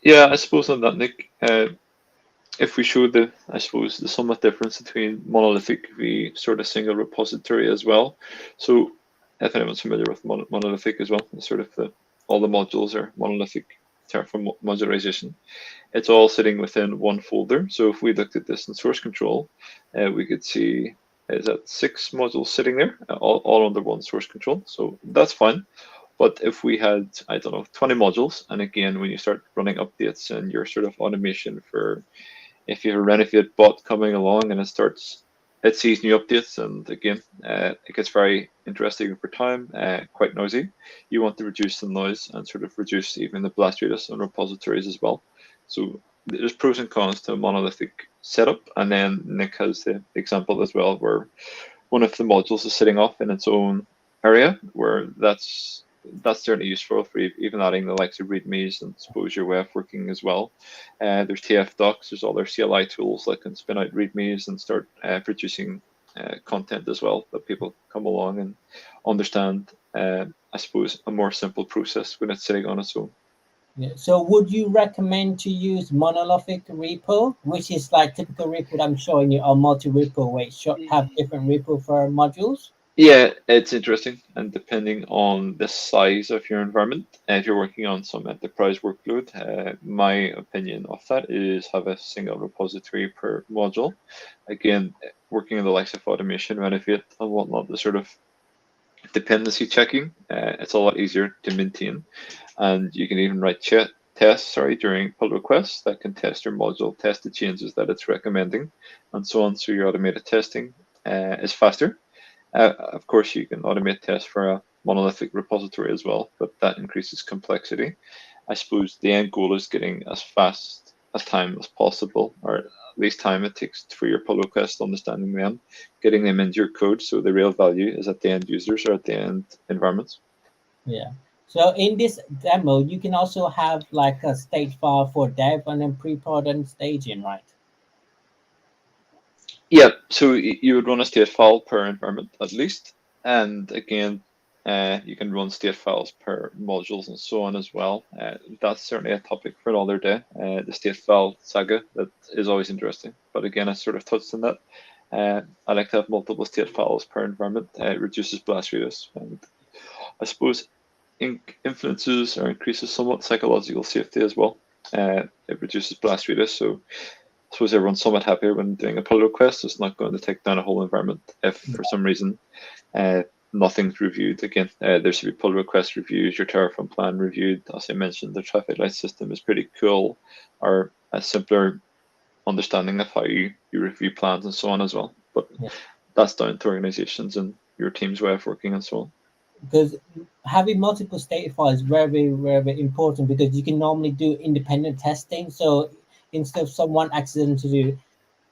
yeah, I suppose on that, Nick, if we show the, I suppose, the somewhat difference between monolithic v sort of single repository as well. So if anyone's familiar with monolithic as well, it's sort of all the modules are monolithic Terraform modularization. It's all sitting within one folder. So if we looked at this in source control, we could see is that 6 modules sitting there, all under one source control. So that's fine. But if we had, I don't know, 20 modules, and again, when you start running updates and your sort of automation for, if you have a Renovate bot coming along and it sees new updates, and again, it gets very interesting over time, quite noisy. You want to reduce the noise and sort of reduce even the blast radius on repositories as well. So there's pros and cons to a monolithic setup. And then Nick has the example as well, where one of the modules is sitting off in its own area, where that's certainly useful for even adding the likes of readmes and suppose your way of working as well. There's TF docs, there's other CLI tools that can spin out readmes and start producing content as well, that people come along and understand, I suppose, a more simple process when it's sitting on its own. Yeah. So would you recommend to use monolithic repo, which is like typical repo that I'm showing you, or multi-repo, where it should have different repo for modules? Yeah, it's interesting, and depending on the size of your environment, if you're working on some enterprise workload, my opinion of that is have a single repository per module. Again, working on the likes of automation, Renovate, and whatnot, the sort of dependency checking, it's a lot easier to maintain, and you can even write tests during pull requests that can test your module, test the changes that it's recommending, and so on. So your automated testing is faster. Of course, you can automate tests for a monolithic repository as well, but that increases complexity. I suppose the end goal is getting as fast as time as possible, or at least time it takes for your pull request, understanding them, getting them into your code, so the real value is at the end users or at the end environments. Yeah. So in this demo, you can also have like a stage file for dev and then pre-prod and staging, right? Yeah, so you would run a state file per environment at least, and again, you can run state files per modules and so on as well. That's certainly a topic for another day, the state file saga, that is always interesting. But again, I sort of touched on that. I like to have multiple state files per environment. It reduces blast radius, and I suppose influences or increases somewhat psychological safety as well. It reduces blast radius, so suppose everyone's somewhat happier when doing a pull request. It's not going to take down a whole environment if for some reason nothing's reviewed. Again, there should be pull request reviews, your Terraform plan reviewed. As I mentioned, the traffic light system is pretty cool, or a simpler understanding of how you review plans and so on as well. But that's down to organizations and your team's way of working and so on. Because having multiple state files is very, very important, because you can normally do independent testing. So instead of someone accidentally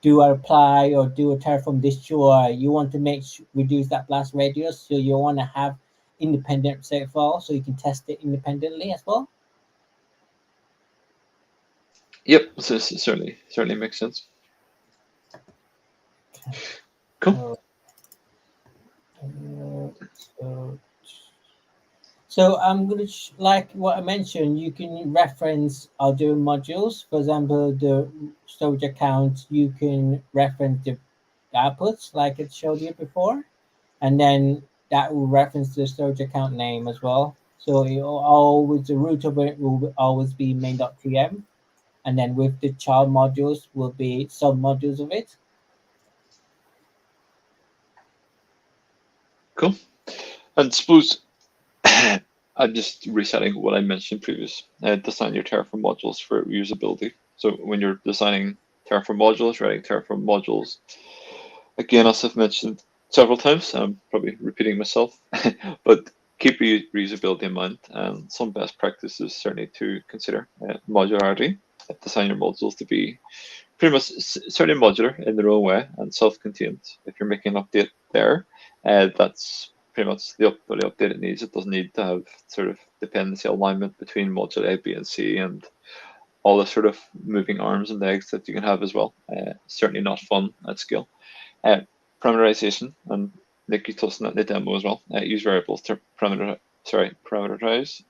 do a apply or do a Terraform destroy, you want to reduce that blast radius. So you want to have independent state files so you can test it independently as well. Yep, so certainly makes sense. Cool. So I'm going to, like what I mentioned, you can reference other modules. For example, the storage account, you can reference the outputs like it showed you before. And then that will reference the storage account name as well. So it will always, the root of it will always be main.tm. And then with the child modules will be sub modules of it. Cool. And suppose I'm just resetting what I mentioned previous. Design your Terraform modules for reusability. So when you're designing Terraform modules, writing Terraform modules, again, as I've mentioned several times, I'm probably repeating myself, but keep reusability in mind, and some best practices certainly to consider. Modularity. Design your modules to be pretty much certainly modular in their own way and self-contained. If you're making an update there, that's pretty much the update it needs. It doesn't need to have sort of dependency alignment between module A, B, and C, and all the sort of moving arms and legs that you can have as well. Certainly not fun at scale. Parameterization, and Nick, you touched on that in the demo as well. Use variables to parameterize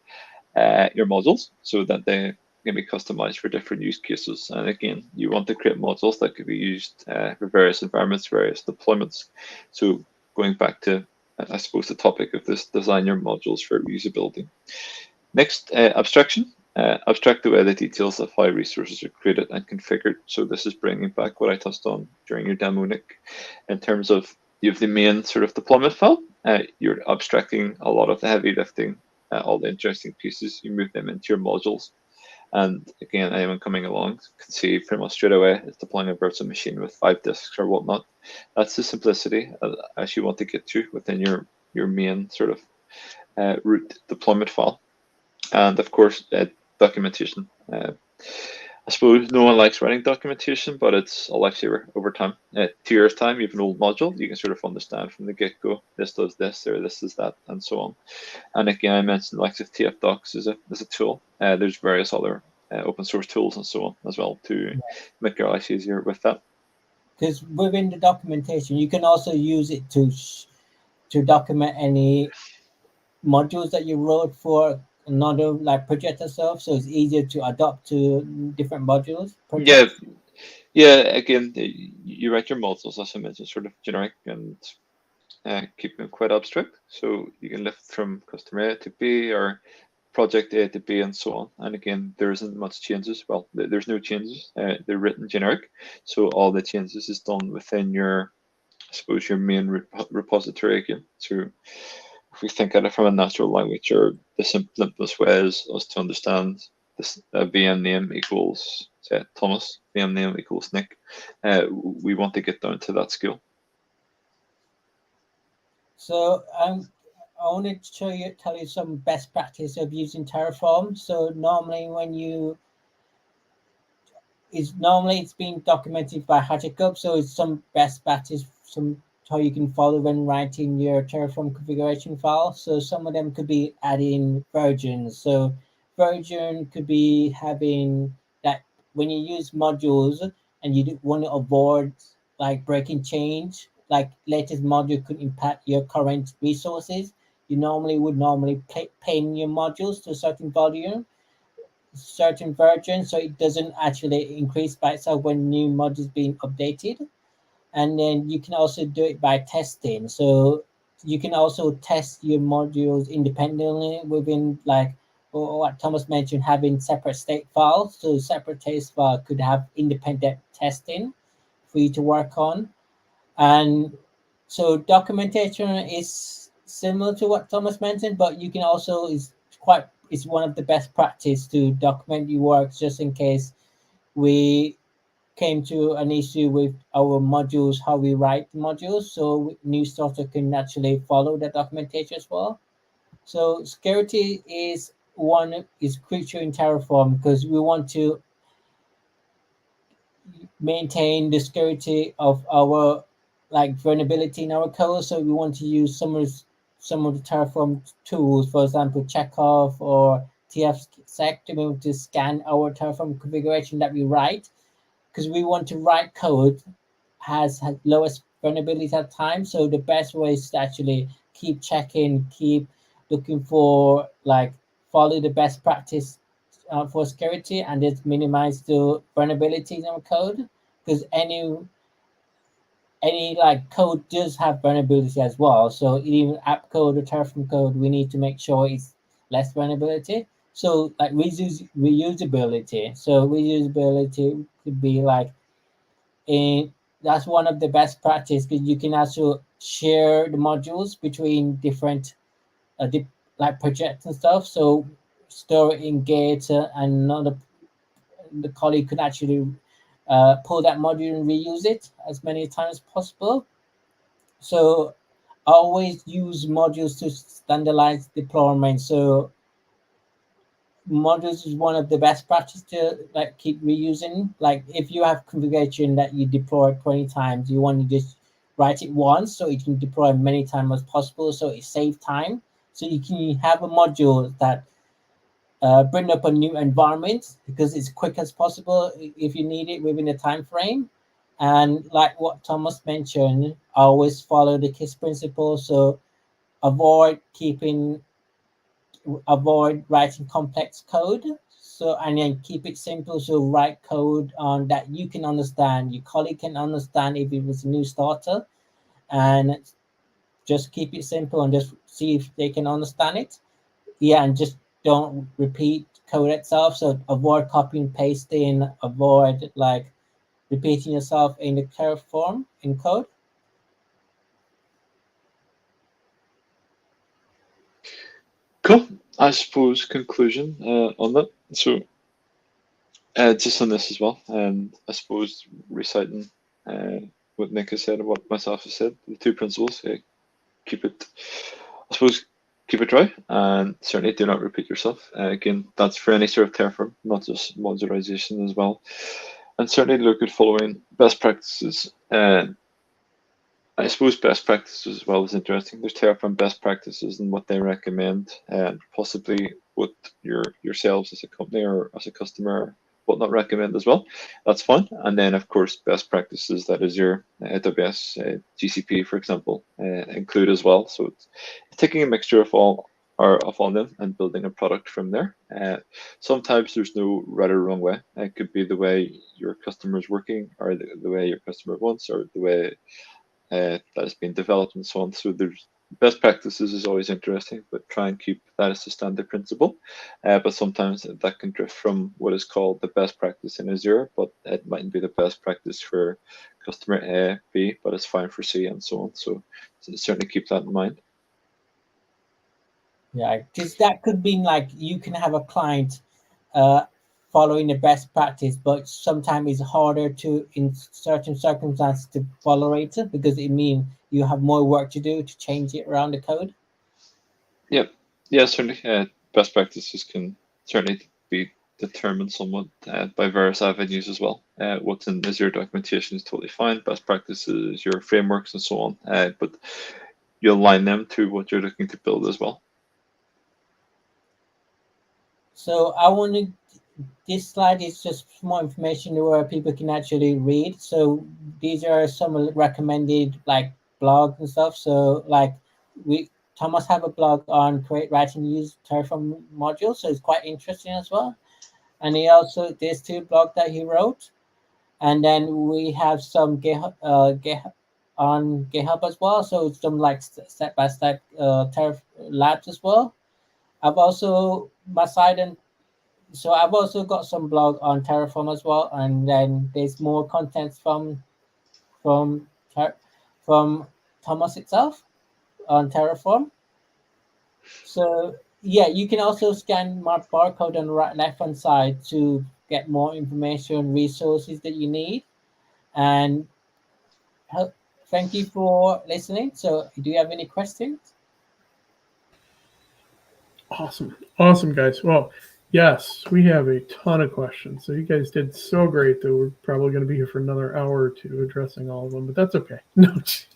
your modules so that they can be customized for different use cases. And again, you want to create modules that could be used for various environments, various deployments. So going back to, I suppose, the topic of this, design your modules for reusability. Next, abstraction. Abstract away the details of how resources are created and configured. So this is bringing back what I touched on during your demo, Nick, in terms of you have the main sort of deployment file. You're abstracting a lot of the heavy lifting, all the interesting pieces. You move them into your modules. And again, anyone coming along can see pretty much straight away it's deploying a virtual machine with 5 disks or whatnot. That's the simplicity as you want to get to within your main sort of root deployment file. And of course, documentation. I suppose no one likes writing documentation, but it's a lifesaver over time. 2 years' time, you have an old module, you can sort of understand from the get-go, this does this, or this is that, and so on. And again, I mentioned the likes of TFDocs as a tool. There's various other open source tools and so on as well to make your life easier with that. Because within the documentation, you can also use it to document any modules that you wrote for another like project or stuff, so it's easier to adopt to different modules. Yeah. Again, you write your modules, as I mentioned, sort of generic and keep them quite abstract. So you can lift from customer A to B or project A to B and so on. And again, there isn't much changes. Well, there's no changes. They're written generic, so all the changes is done within your, I suppose, your main repository again. So if we think at it from a natural language, or the simplest way is us to understand this VM name equals, say, Thomas, VM name equals Nick. We want to get down to that scale. So I want to tell you some best practice of using Terraform. So normally it's being documented by Jacob. So it's some best practice, some how you can follow when writing your Terraform configuration file. So some of them could be adding versions. So version could be having that when you use modules and you want to avoid like breaking change, like latest module could impact your current resources. You would pin your modules to a certain volume, certain version, so it doesn't actually increase by itself when new modules being updated. And then you can also do it by testing. So you can also test your modules independently within, like what Thomas mentioned, having separate state files. So separate test file could have independent testing for you to work on. And so documentation is similar to what Thomas mentioned, but you can also it's one of the best practice to document your work just in case we came to an issue with our modules, how we write the modules, so new starter can naturally follow the documentation as well. So security is crucial in Terraform because we want to maintain the security of our vulnerability in our code. So we want to use some of the Terraform tools, for example, checkoff or tfsec to be able to scan our Terraform configuration that we write, because we want to write code has lowest vulnerability at time. So the best way is to actually keep checking, keep looking for follow the best practice for security, and just minimize the vulnerabilities in our code, because any code does have vulnerability as well. So even app code or Terraform code, we need to make sure it's less vulnerability. So reusability. So reusability could be that's one of the best practice, because you can also share the modules between different projects and stuff. So store it in Git, and the colleague could actually pull that module and reuse it as many times as possible. So always use modules to standardize deployment. So modules is one of the best practice to keep reusing. If you have configuration that you deploy 20 times, you want to just write it once so you can deploy many times as possible, so it saves time. So you can have a module that bring up a new environment because it's quick as possible if you need it within a time frame. And like what Thomas mentioned, always follow the KISS principle. So avoid writing complex code. So, and then keep it simple. So write code on that you can understand, your colleague can understand if it was a new starter, and just keep it simple and just see if they can understand it. Yeah, and just don't repeat code itself. So avoid copying, pasting, avoid repeating yourself in the Terraform in code. Cool. I suppose conclusion on that. So just on this as well, and I suppose reciting what Nick has said and what myself has said, the two principles: keep it, I suppose, keep it dry, and certainly do not repeat yourself. Again, that's for any sort of Terraform, not just modularization as well. And certainly look at following best practices. And I suppose best practices as well is interesting. There's Terraform best practices and what they recommend, and possibly what yourselves as a company or as a customer will not recommend as well. That's fine. And then of course best practices that Azure, AWS, GCP, for example, include as well. So it's taking a mixture of all of them and building a product from there. Sometimes there's no right or wrong way. It could be the way your customer is working, or the way your customer wants, or the way that has been developed and so on. So there's best practices is always interesting, but try and keep that as the standard principle. But sometimes that can drift from what is called the best practice in Azure, but it mightn't be the best practice for customer A, B, but it's fine for C, and so on. So certainly keep that in mind. Yeah, because that could mean you can have a client following the best practice, but sometimes it's harder to, in certain circumstances, to follow it, because it means you have more work to do to change it around the code. Yep. Yeah, certainly. Best practices can certainly be determined somewhat by various avenues as well. What's in Azure documentation is totally fine. Best practices, your frameworks, and so on. But you align them to what you're looking to build as well. So I want to. This slide is just more information where people can actually read. So these are some recommended blogs and stuff. So Thomas have a blog on create, write, and use Terraform modules. So it's quite interesting as well. And he also, there's two blogs that he wrote. And then we have some GitHub on GitHub as well. So it's some step-by-step labs as well. I've also, my side and so I've also got some blog on Terraform as well, and then there's more contents from from Thomas itself on Terraform. So yeah, you can also scan my barcode on the right left hand side to get more information, resources that you need. And thank you for listening. So do you have any questions? Awesome, guys. Well, yes, we have a ton of questions. So you guys did so great that we're probably going to be here for another hour or two addressing all of them, but that's okay. No, just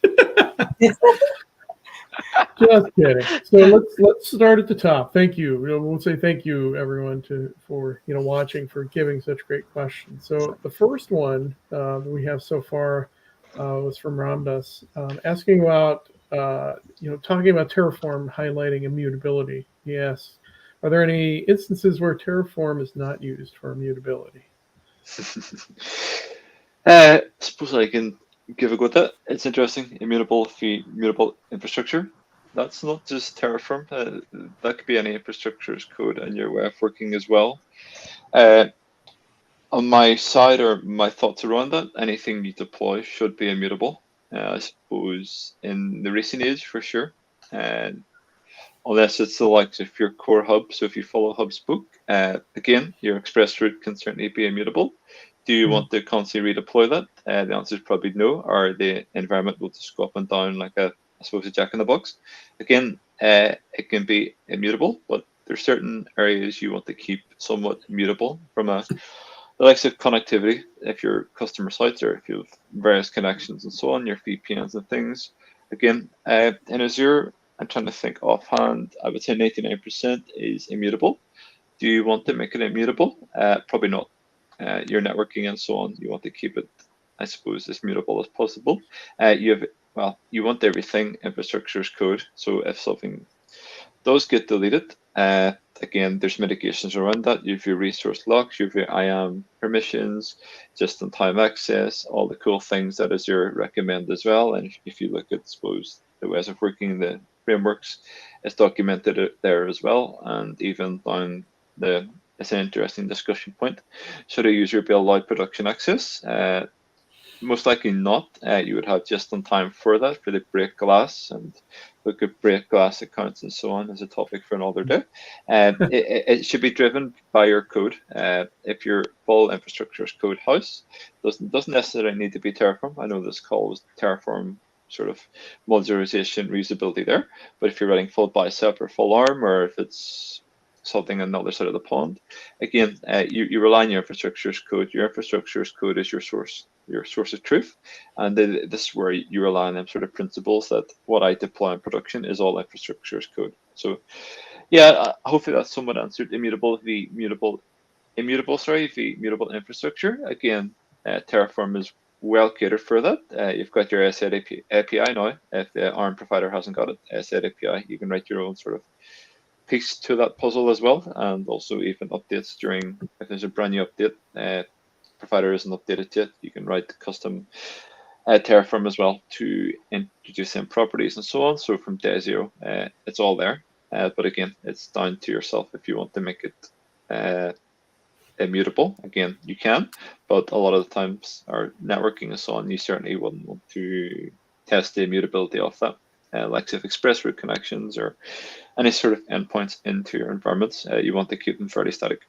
kidding. So let's start at the top. Thank you. We'll say thank you, everyone, for watching, for giving such great questions. So the first one that we have so far was from Ramdas, asking about talking about Terraform highlighting immutability. Yes. Are there any instances where Terraform is not used for immutability? I suppose I can give a go at that. It's interesting. Immutable infrastructure. That's not just Terraform. That could be any infrastructure as code in your way of working as well. On my side, or my thoughts around that, anything you deploy should be immutable. I suppose in the recent age, for sure. And unless it's the likes of your core hub. So if you follow Hub's book, again, your express route can certainly be immutable. Do you want to constantly redeploy that? The answer is probably no, or the environment will just go up and down like I suppose, a jack in the box. Again, it can be immutable, but there's certain areas you want to keep somewhat immutable from the likes of connectivity. If your customer sites or if you have various connections and so on, your VPNs and things. Again, in Azure, I'm trying to think offhand, I would say 99% is immutable. Do you want to make it immutable? Probably not. Your networking and so on, you want to keep it, I suppose, as mutable as possible. You want everything infrastructure as code. So if something does get deleted, again, there's mitigations around that. You have your resource locks, you have your IAM permissions, just-in-time access, all the cool things that Azure recommend as well. And if you look at, suppose, the ways of working, the frameworks, it's documented there as well. And even down it's an interesting discussion point. Should a user be allowed production access? Most likely not. You would have just in time for that, for the break glass, and look at break glass accounts and so on as a topic for another day. It should be driven by your code. If your full infrastructure is code house, doesn't necessarily need to be Terraform. I know this call was Terraform sort of modularization, reusability there, but if you're running full bicep or full arm, or if it's something on the other side of the pond, again, you rely on your infrastructure as code. Your infrastructure as code is your source of truth, and this is where you rely on them sort of principles that what I deploy in production is all infrastructure as code. So yeah, hopefully that's somewhat answered. Immutable infrastructure. Again, Terraform is well catered for that. You've got your SAD API now. If the ARM provider hasn't got it, SAD API, you can write your own sort of piece to that puzzle as well, and also even updates during, if there's a brand new update, provider isn't updated yet, you can write custom Terraform as well to introduce some properties and so on. So from day zero, it's all there. But again, it's down to yourself if you want to make it immutable. Again, you can, but a lot of the times our networking and so on, you certainly wouldn't want to test the immutability of that. Like if express route connections or any sort of endpoints into your environments, you want to keep them fairly static.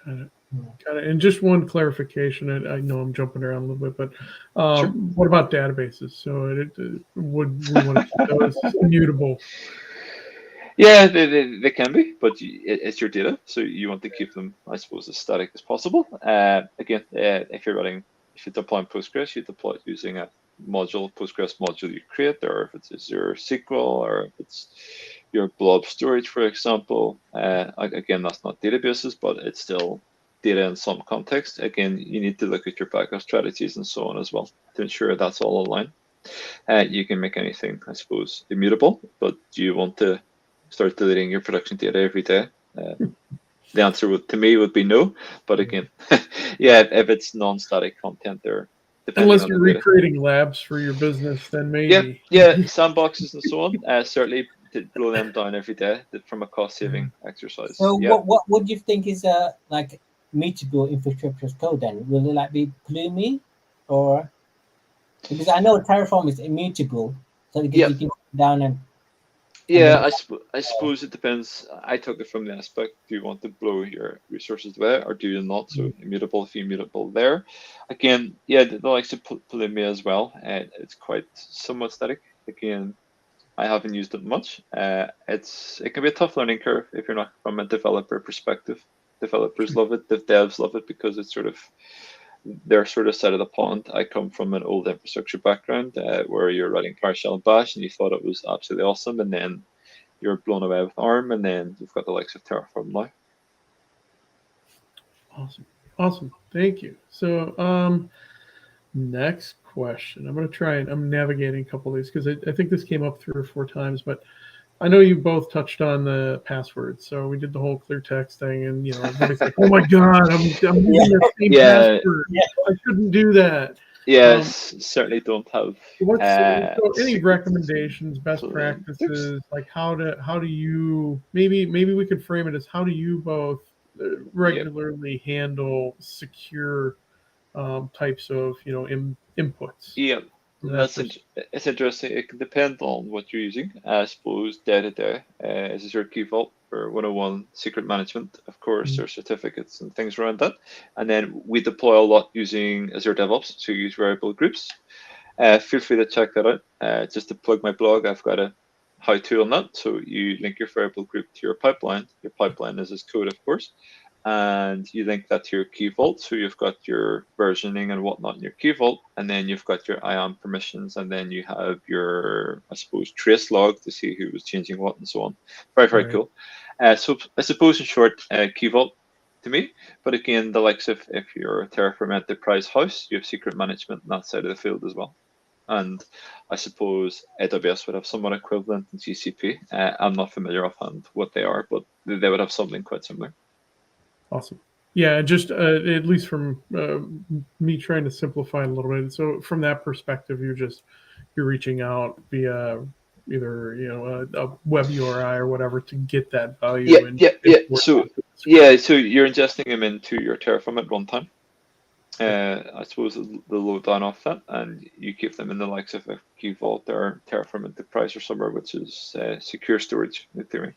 Got it. And just one clarification, and I know I'm jumping around a little bit, but Sure. What about databases? So would we want to keep those immutable? Yeah, they can be, but it's your data, so you want to keep them, I suppose, as static as possible. Again, if you're deploying Postgres, you deploy it using a Postgres module you create, or if it's your SQL, or if it's your blob storage, for example. Again, that's not databases, but it's still data in some context. Again, you need to look at your backup strategies and so on as well to ensure that's all aligned. You can make anything, I suppose, immutable, but do you want to start deleting your production data every day? The answer to me would be no. But again, yeah, if it's non-static content there, unless you're recreating labs for your business, then maybe. Yeah, sandboxes and so on. Certainly to blow them down every day from a cost saving exercise. So Yeah. what do you think is like mutable infrastructure as code then? Will it like be Plumie, or because I know Terraform is immutable, so because you can sit down and Yeah, I suppose it depends. I took it from the aspect: do you want to blow your resources away, or do you not? So immutable, if immutable there. Again, yeah, the likes of Polymia as well. It's quite somewhat static. Again, I haven't used it much. It can be a tough learning curve if you're not from a developer perspective. Developers love it, the devs love it because it's sort of their sort of side of the pond. I come from an old infrastructure background where you're writing PowerShell and Bash and you thought it was absolutely awesome, and then you're blown away with ARM, and then you've got the likes of Terraform now. Awesome. Thank you. So, next question. I'm going to try and I'm navigating a couple of these because I think this came up 3 or 4 times, but I know you both touched on the passwords. So we did the whole clear text thing, and everybody's like, "Oh my God, I'm using the same password. I shouldn't do that." Yes, certainly don't have. So any recommendations, best practices, like how do you maybe we could frame it as how do you both regularly handle secure types of inputs? Yeah, it's interesting. It can depend on what you're using. I suppose day to day, is Azure Key Vault for 101 secret management. Of course, there's certificates and things around that. And then we deploy a lot using Azure DevOps to use variable groups. Feel free to check that out. Just to plug my blog, I've got a how-to on that. So you link your variable group to your pipeline. Your pipeline is as code, of course. And you link that to your key vault. So you've got your versioning and whatnot in your key vault, and then you've got your IAM permissions, and then you have your, I suppose, trace log to see who was changing what and so on. Very cool. So I suppose in short, key vault to me, but again, the likes of if you're a Terraform Enterprise house, you have secret management on that side of the field as well. And I suppose AWS would have somewhat equivalent in GCP. I'm not familiar offhand what they are, but they would have something quite similar. Awesome. Yeah, just at least from me trying to simplify it a little bit. So from that perspective, you're reaching out via either a web URI or whatever to get that value. So you're ingesting them into your Terraform at runtime. I suppose the load down off that, and you keep them in the likes of a Key Vault or Terraform Enterprise or somewhere, which is secure storage in theory.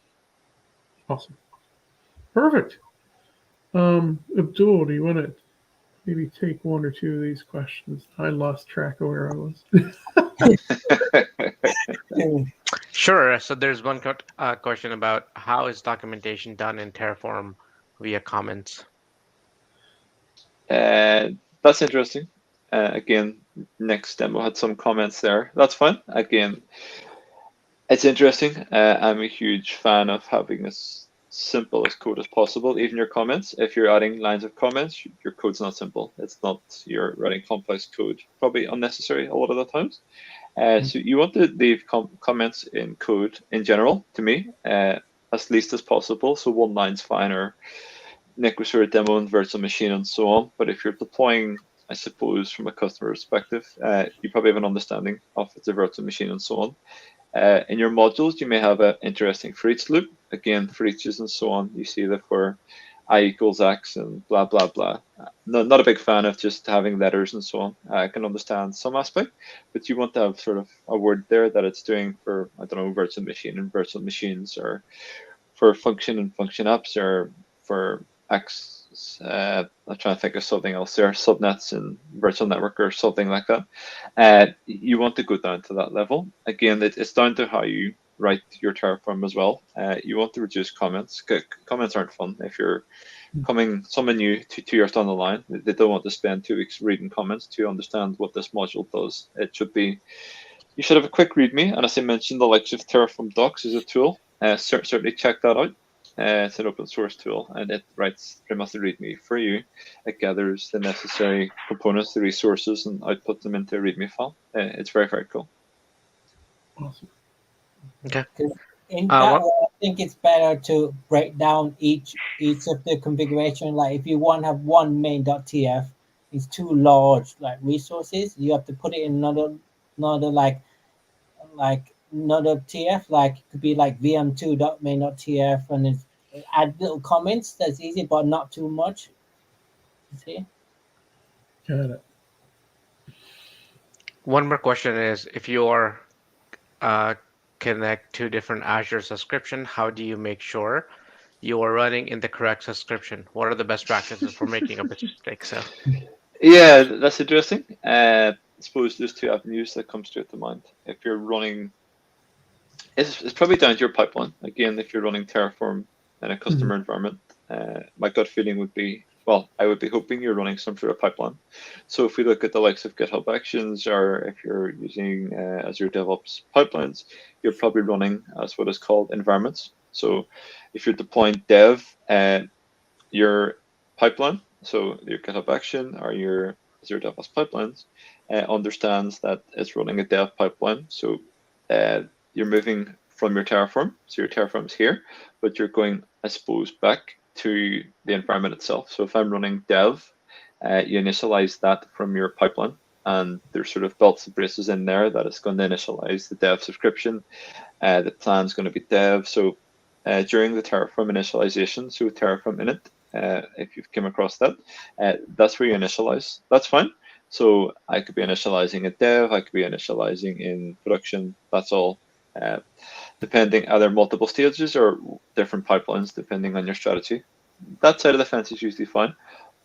Awesome. Perfect. Abdul, do you want to maybe take 1 or 2 of these questions? I lost track of where I was. Sure. So there's one question about how is documentation done in Terraform via comments? That's interesting. Again, next demo had some comments there. That's fine. Again, it's interesting. I'm a huge fan of having as simple as code as possible. Even your comments, if you're adding lines of comments, your code's not simple. It's not, you're writing complex code, probably unnecessary a lot of the times. So you want to leave comments in code in general, to me, as least as possible. So 1 line's fine, or Nick was sort of demoing virtual machine and so on. But if you're deploying, I suppose, from a customer perspective, you probably have an understanding of it's a virtual machine and so on. In your modules, you may have an interesting for each loop. Again, for eaches and so on, you see that for I equals X and blah, blah, blah. Not a big fan of just having letters and so on. I can understand some aspect, but you want to have sort of a word there that it's doing for, I don't know, virtual machine and virtual machines, or for function and function apps, or for X. I'm trying to think of something else there, subnets and virtual network or something like that. You want to go down to that level. Again, it's down to how you write your Terraform as well. You want to reduce comments. Comments aren't fun. If you're someone new 2 years down the line, they don't want to spend 2 weeks reading comments to understand what this module does. It should be, you should have a quick README, and as I mentioned, the likes of Terraform Docs is a tool. Certainly check that out. It's an open source tool, and it writes pretty much the README for you. It gathers the necessary components, the resources, and outputs them into a README file. It's very cool. Awesome. Okay. In that way, I think it's better to break down each of the configuration. Like if you want to have one main.tf, it's too large, like resources. You have to put it in another like another TF, like it could be like vm2.main.tf, and then add little comments. That's easy, but not too much. You see? Got it. One more question is, if you are connect to different Azure subscription, how do you make sure you are running in the correct subscription? What are the best practices for making a mistake? So Yeah, that's interesting. I suppose there's two avenues that come straight to mind. If you're running, it's probably down to your pipeline. Again, if you're running Terraform in a customer environment, my gut feeling would be, well, I would be hoping you're running some sort of pipeline. So if we look at the likes of GitHub Actions, or if you're using Azure DevOps pipelines, you're probably running as what is called environments. So if you're deploying dev, your pipeline, so your GitHub Action or your Azure DevOps pipelines, understands that it's running a dev pipeline. So you're moving from your Terraform, so your Terraform is here, but you're going, I suppose, back to the environment itself. So if I'm running dev, you initialize that from your pipeline, and there's sort of belts and braces in there that it's going to initialize the dev subscription. The plan's going to be dev. So during the Terraform initialization, so Terraform init, if you've come across that, that's where you initialize. That's fine. So I could be initializing a dev, I could be initializing in production. That's all. Depending, are there multiple stages or different pipelines, depending on your strategy. That side of the fence is usually fine,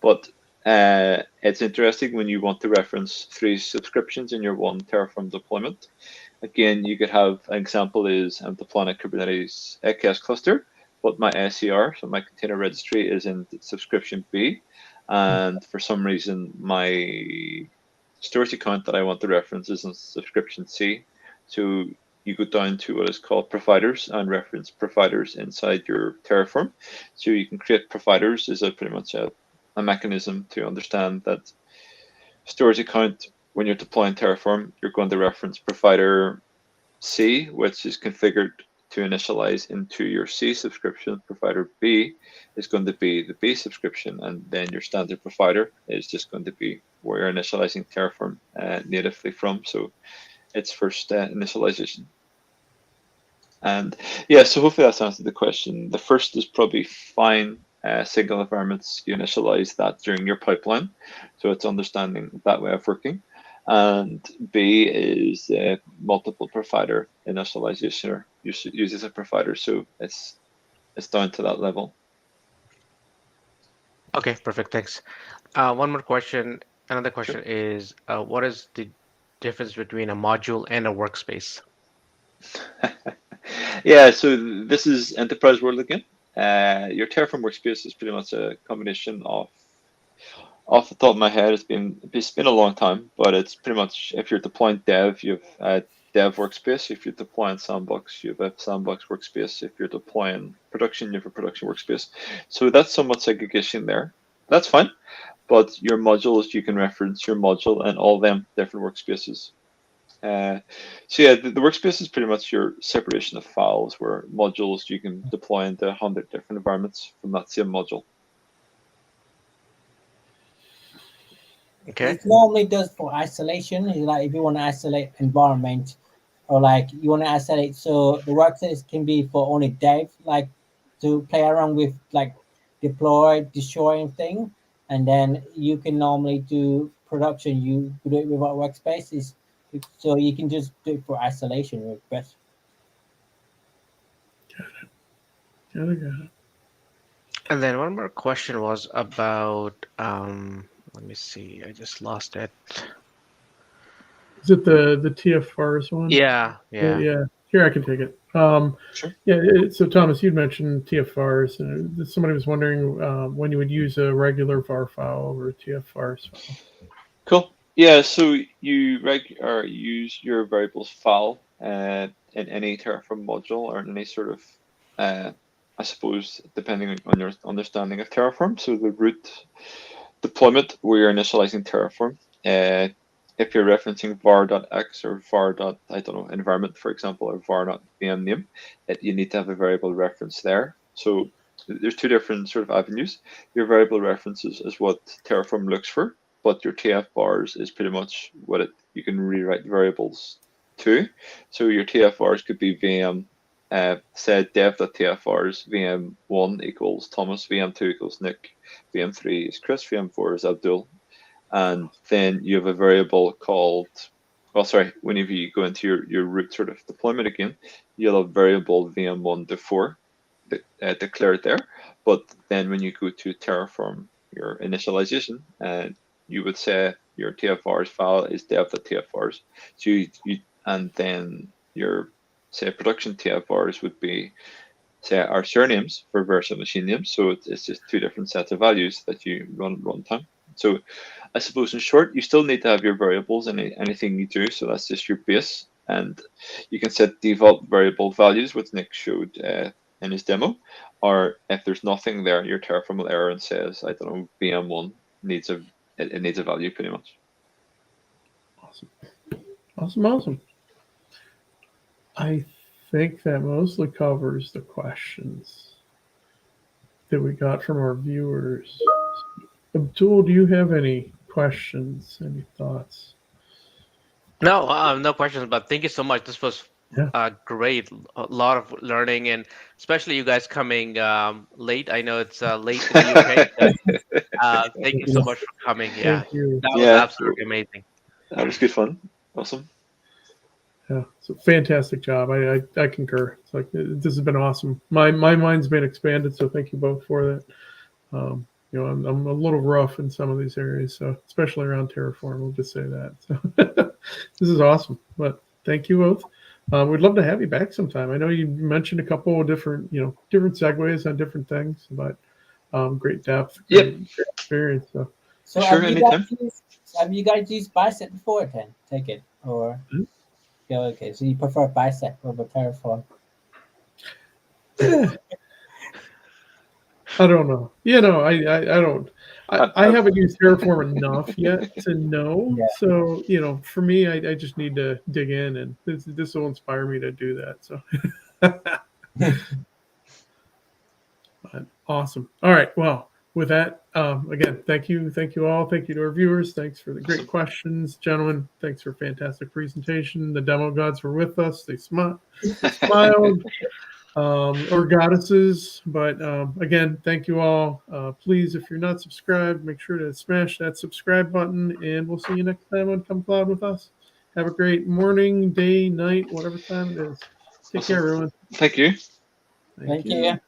but it's interesting when you want to reference 3 subscriptions in your one Terraform deployment. Again, you could have an example is I'm deploying a Kubernetes EKS cluster, but my SCR, so my container registry, is in subscription B, and for some reason my storage account that I want to reference is in subscription C. So you go down to what is called providers and reference providers inside your Terraform. So you can create providers is pretty much a mechanism to understand that storage account, when you're deploying Terraform, you're going to reference provider C, which is configured to initialize into your C subscription. Provider B is going to be the B subscription, and then your standard provider is just going to be where you're initializing Terraform natively from. So it's first initialization. And yeah, so hopefully that's answered the question. The first is probably fine. Single environments, you initialize that during your pipeline. So it's understanding that way of working. And B is multiple provider initialization, or uses a provider. So it's down to that level. okay, perfect. Thanks. One more question. Another question is, what is the difference between a module and a workspace? Yeah, so this is enterprise world again. Your Terraform workspace is pretty much a combination of, off the top of my head, it's been a long time, but it's pretty much, if you're deploying dev, you have a dev workspace. If you're deploying sandbox, you have a sandbox workspace. If you're deploying production, you have a production workspace. So that's somewhat segregation there. That's fine, but your modules, you can reference your module and all them different workspaces. So yeah, the workspace is pretty much your separation of files, where modules you can deploy into 100 different environments from that same module. Okay. It normally does for isolation. It's like if you want to isolate environment, or like you want to isolate, so the workspace can be for only dev, like to play around with like deploy, destroying thing, and then you can normally do production. You do it without workspaces, so you can just do it for isolation with best. Got it. And then one more question was about, let me see, I just lost it. Is it the TFRs one? Yeah. Yeah. Here, I can take it. Sure. Yeah. So Thomas, you'd mentioned TFRs, and somebody was wondering when you would use a regular var file over a TFRs file. Cool. Yeah. So you use your variables file in any Terraform module, or in any sort of, I suppose, depending on your understanding of Terraform. So the root deployment where you're initializing Terraform. If you're referencing var.x or var.environment, for example, or var.vm name, you need to have a variable reference there. So there's 2 different sort of avenues. Your variable references is what Terraform looks for, but your TF bars is pretty much what you can rewrite variables 2. So your TFRs could be VM, say dev.tfrs, VM1 equals Thomas, VM2 equals Nick, VM3 is Chris, VM4 is Abdul. And then you have a variable called, well, sorry, whenever you go into your root sort of deployment again, you'll have variable VM1 to 4 declared there. But then when you go to Terraform, your initialization, you would say your TFRs file is dev.tfrs. So you and then your, say, production TFRs would be, say, our surnames for virtual machine names. So it's just 2 different sets of values that you run at runtime. So I suppose in short, you still need to have your variables in anything you do. So that's just your base. And you can set default variable values, which Nick showed in his demo. Or if there's nothing there, your Terraform will error and says, I don't know, VM1 needs a value pretty much. Awesome. I think that mostly covers the questions that we got from our viewers. Abdul, do you have any questions, any thoughts? No, no questions. But thank you so much. This was great. A lot of learning, and especially you guys coming late. I know it's late in the UK. Thank you so much for coming. Yeah, Thank you. that was absolutely amazing. That was good fun. Awesome. Yeah, so fantastic job. I concur. It's like this has been awesome. My mind's been expanded, so thank you both for that. You know, I'm a little rough in some of these areas, so especially around Terraform. We'll just say that. So this is awesome. But thank you both. We'd love to have you back sometime. I know you mentioned a couple of different segues on different things, but great depth, great experience. So sure, have you guys used Bicep before then? Take it or. Yeah, okay. So you prefer Bicep over Terraform? I don't know. I don't. I haven't used Terraform enough yet to know. Yeah. So for me, I just need to dig in, and this will inspire me to do that. So, but awesome. All right. Well, with that, again, thank you all. Thank you to our viewers. Thanks for the great questions, gentlemen. Thanks for a fantastic presentation. The demo gods were with us. They smiled. Or goddesses. But again, thank you all. Please, if you're not subscribed, make sure to smash that subscribe button, and we'll see you next time on Come Cloud with us. Have a great morning, day, night, whatever time it is. Take care, everyone. Thank you. Thank you.